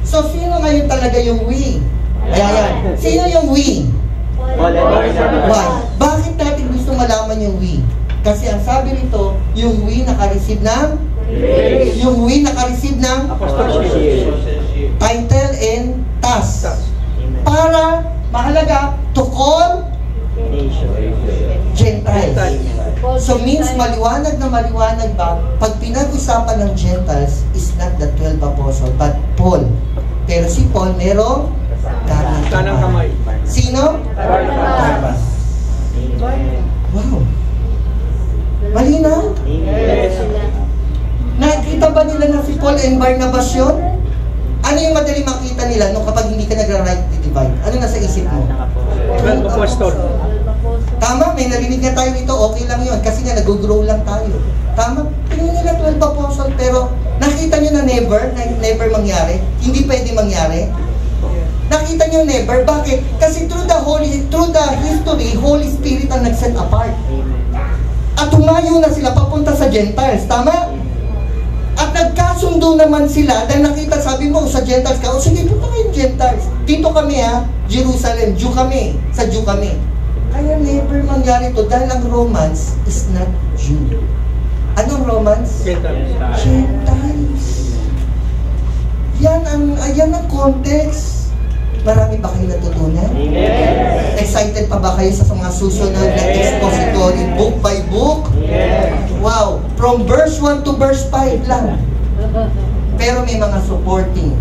[SPEAKER 1] So, sino ngayon talaga yung we? Ayan. Sino yung we?
[SPEAKER 2] Paul and Barnabas.
[SPEAKER 1] Why? Bakit natin gusto malaman yung we? Kasi ang sabi rito, yung we naka-receive ng yung we naka-receive ng title and task. Para, mahalaga, to call Gentiles. So means maliwanag na maliwanag ba, pag pinag-usapan ng Gentiles is not the 12 apostles, but Paul. Pero si Paul merong
[SPEAKER 3] Kanang kamay.
[SPEAKER 1] Sino? Barnabas. Wow. Malinaw? Nakita ba nila na si Paul and Barnabas yun? Ano yung madali makita nila nung kapag hindi ka nagra-right to divide? Ano nasa isip mo?
[SPEAKER 3] 12 apostol.
[SPEAKER 1] Tama, may narinig na tayo dito, okay lang yun. Kasi nga, nag-grow lang tayo. Tama, tingin nila 12 apostol, pero nakita nyo na never mangyari? Hindi pwede mangyari? Nakita nyo never? Bakit? Kasi through the history, Holy Spirit ang nag-set apart. At humayo na sila papunta sa Gentiles, tama? At nagkasundo naman sila dahil nakita, sabi mo, sa Gentiles ka, o sige, punta kayong Gentiles. Dito kami Jerusalem, Jew kami, sa Jew kami. Kaya never mangyari to dahil ang Romans is not Jew. Anong Romans? Gentiles. Yan ang context. Marami ba kayo natutunan?
[SPEAKER 2] Yes.
[SPEAKER 1] Excited pa ba kayo sa mga susunod na expository book by book?
[SPEAKER 2] Yes.
[SPEAKER 1] Wow! From verse 1 to verse 5 lang. Pero may mga supporting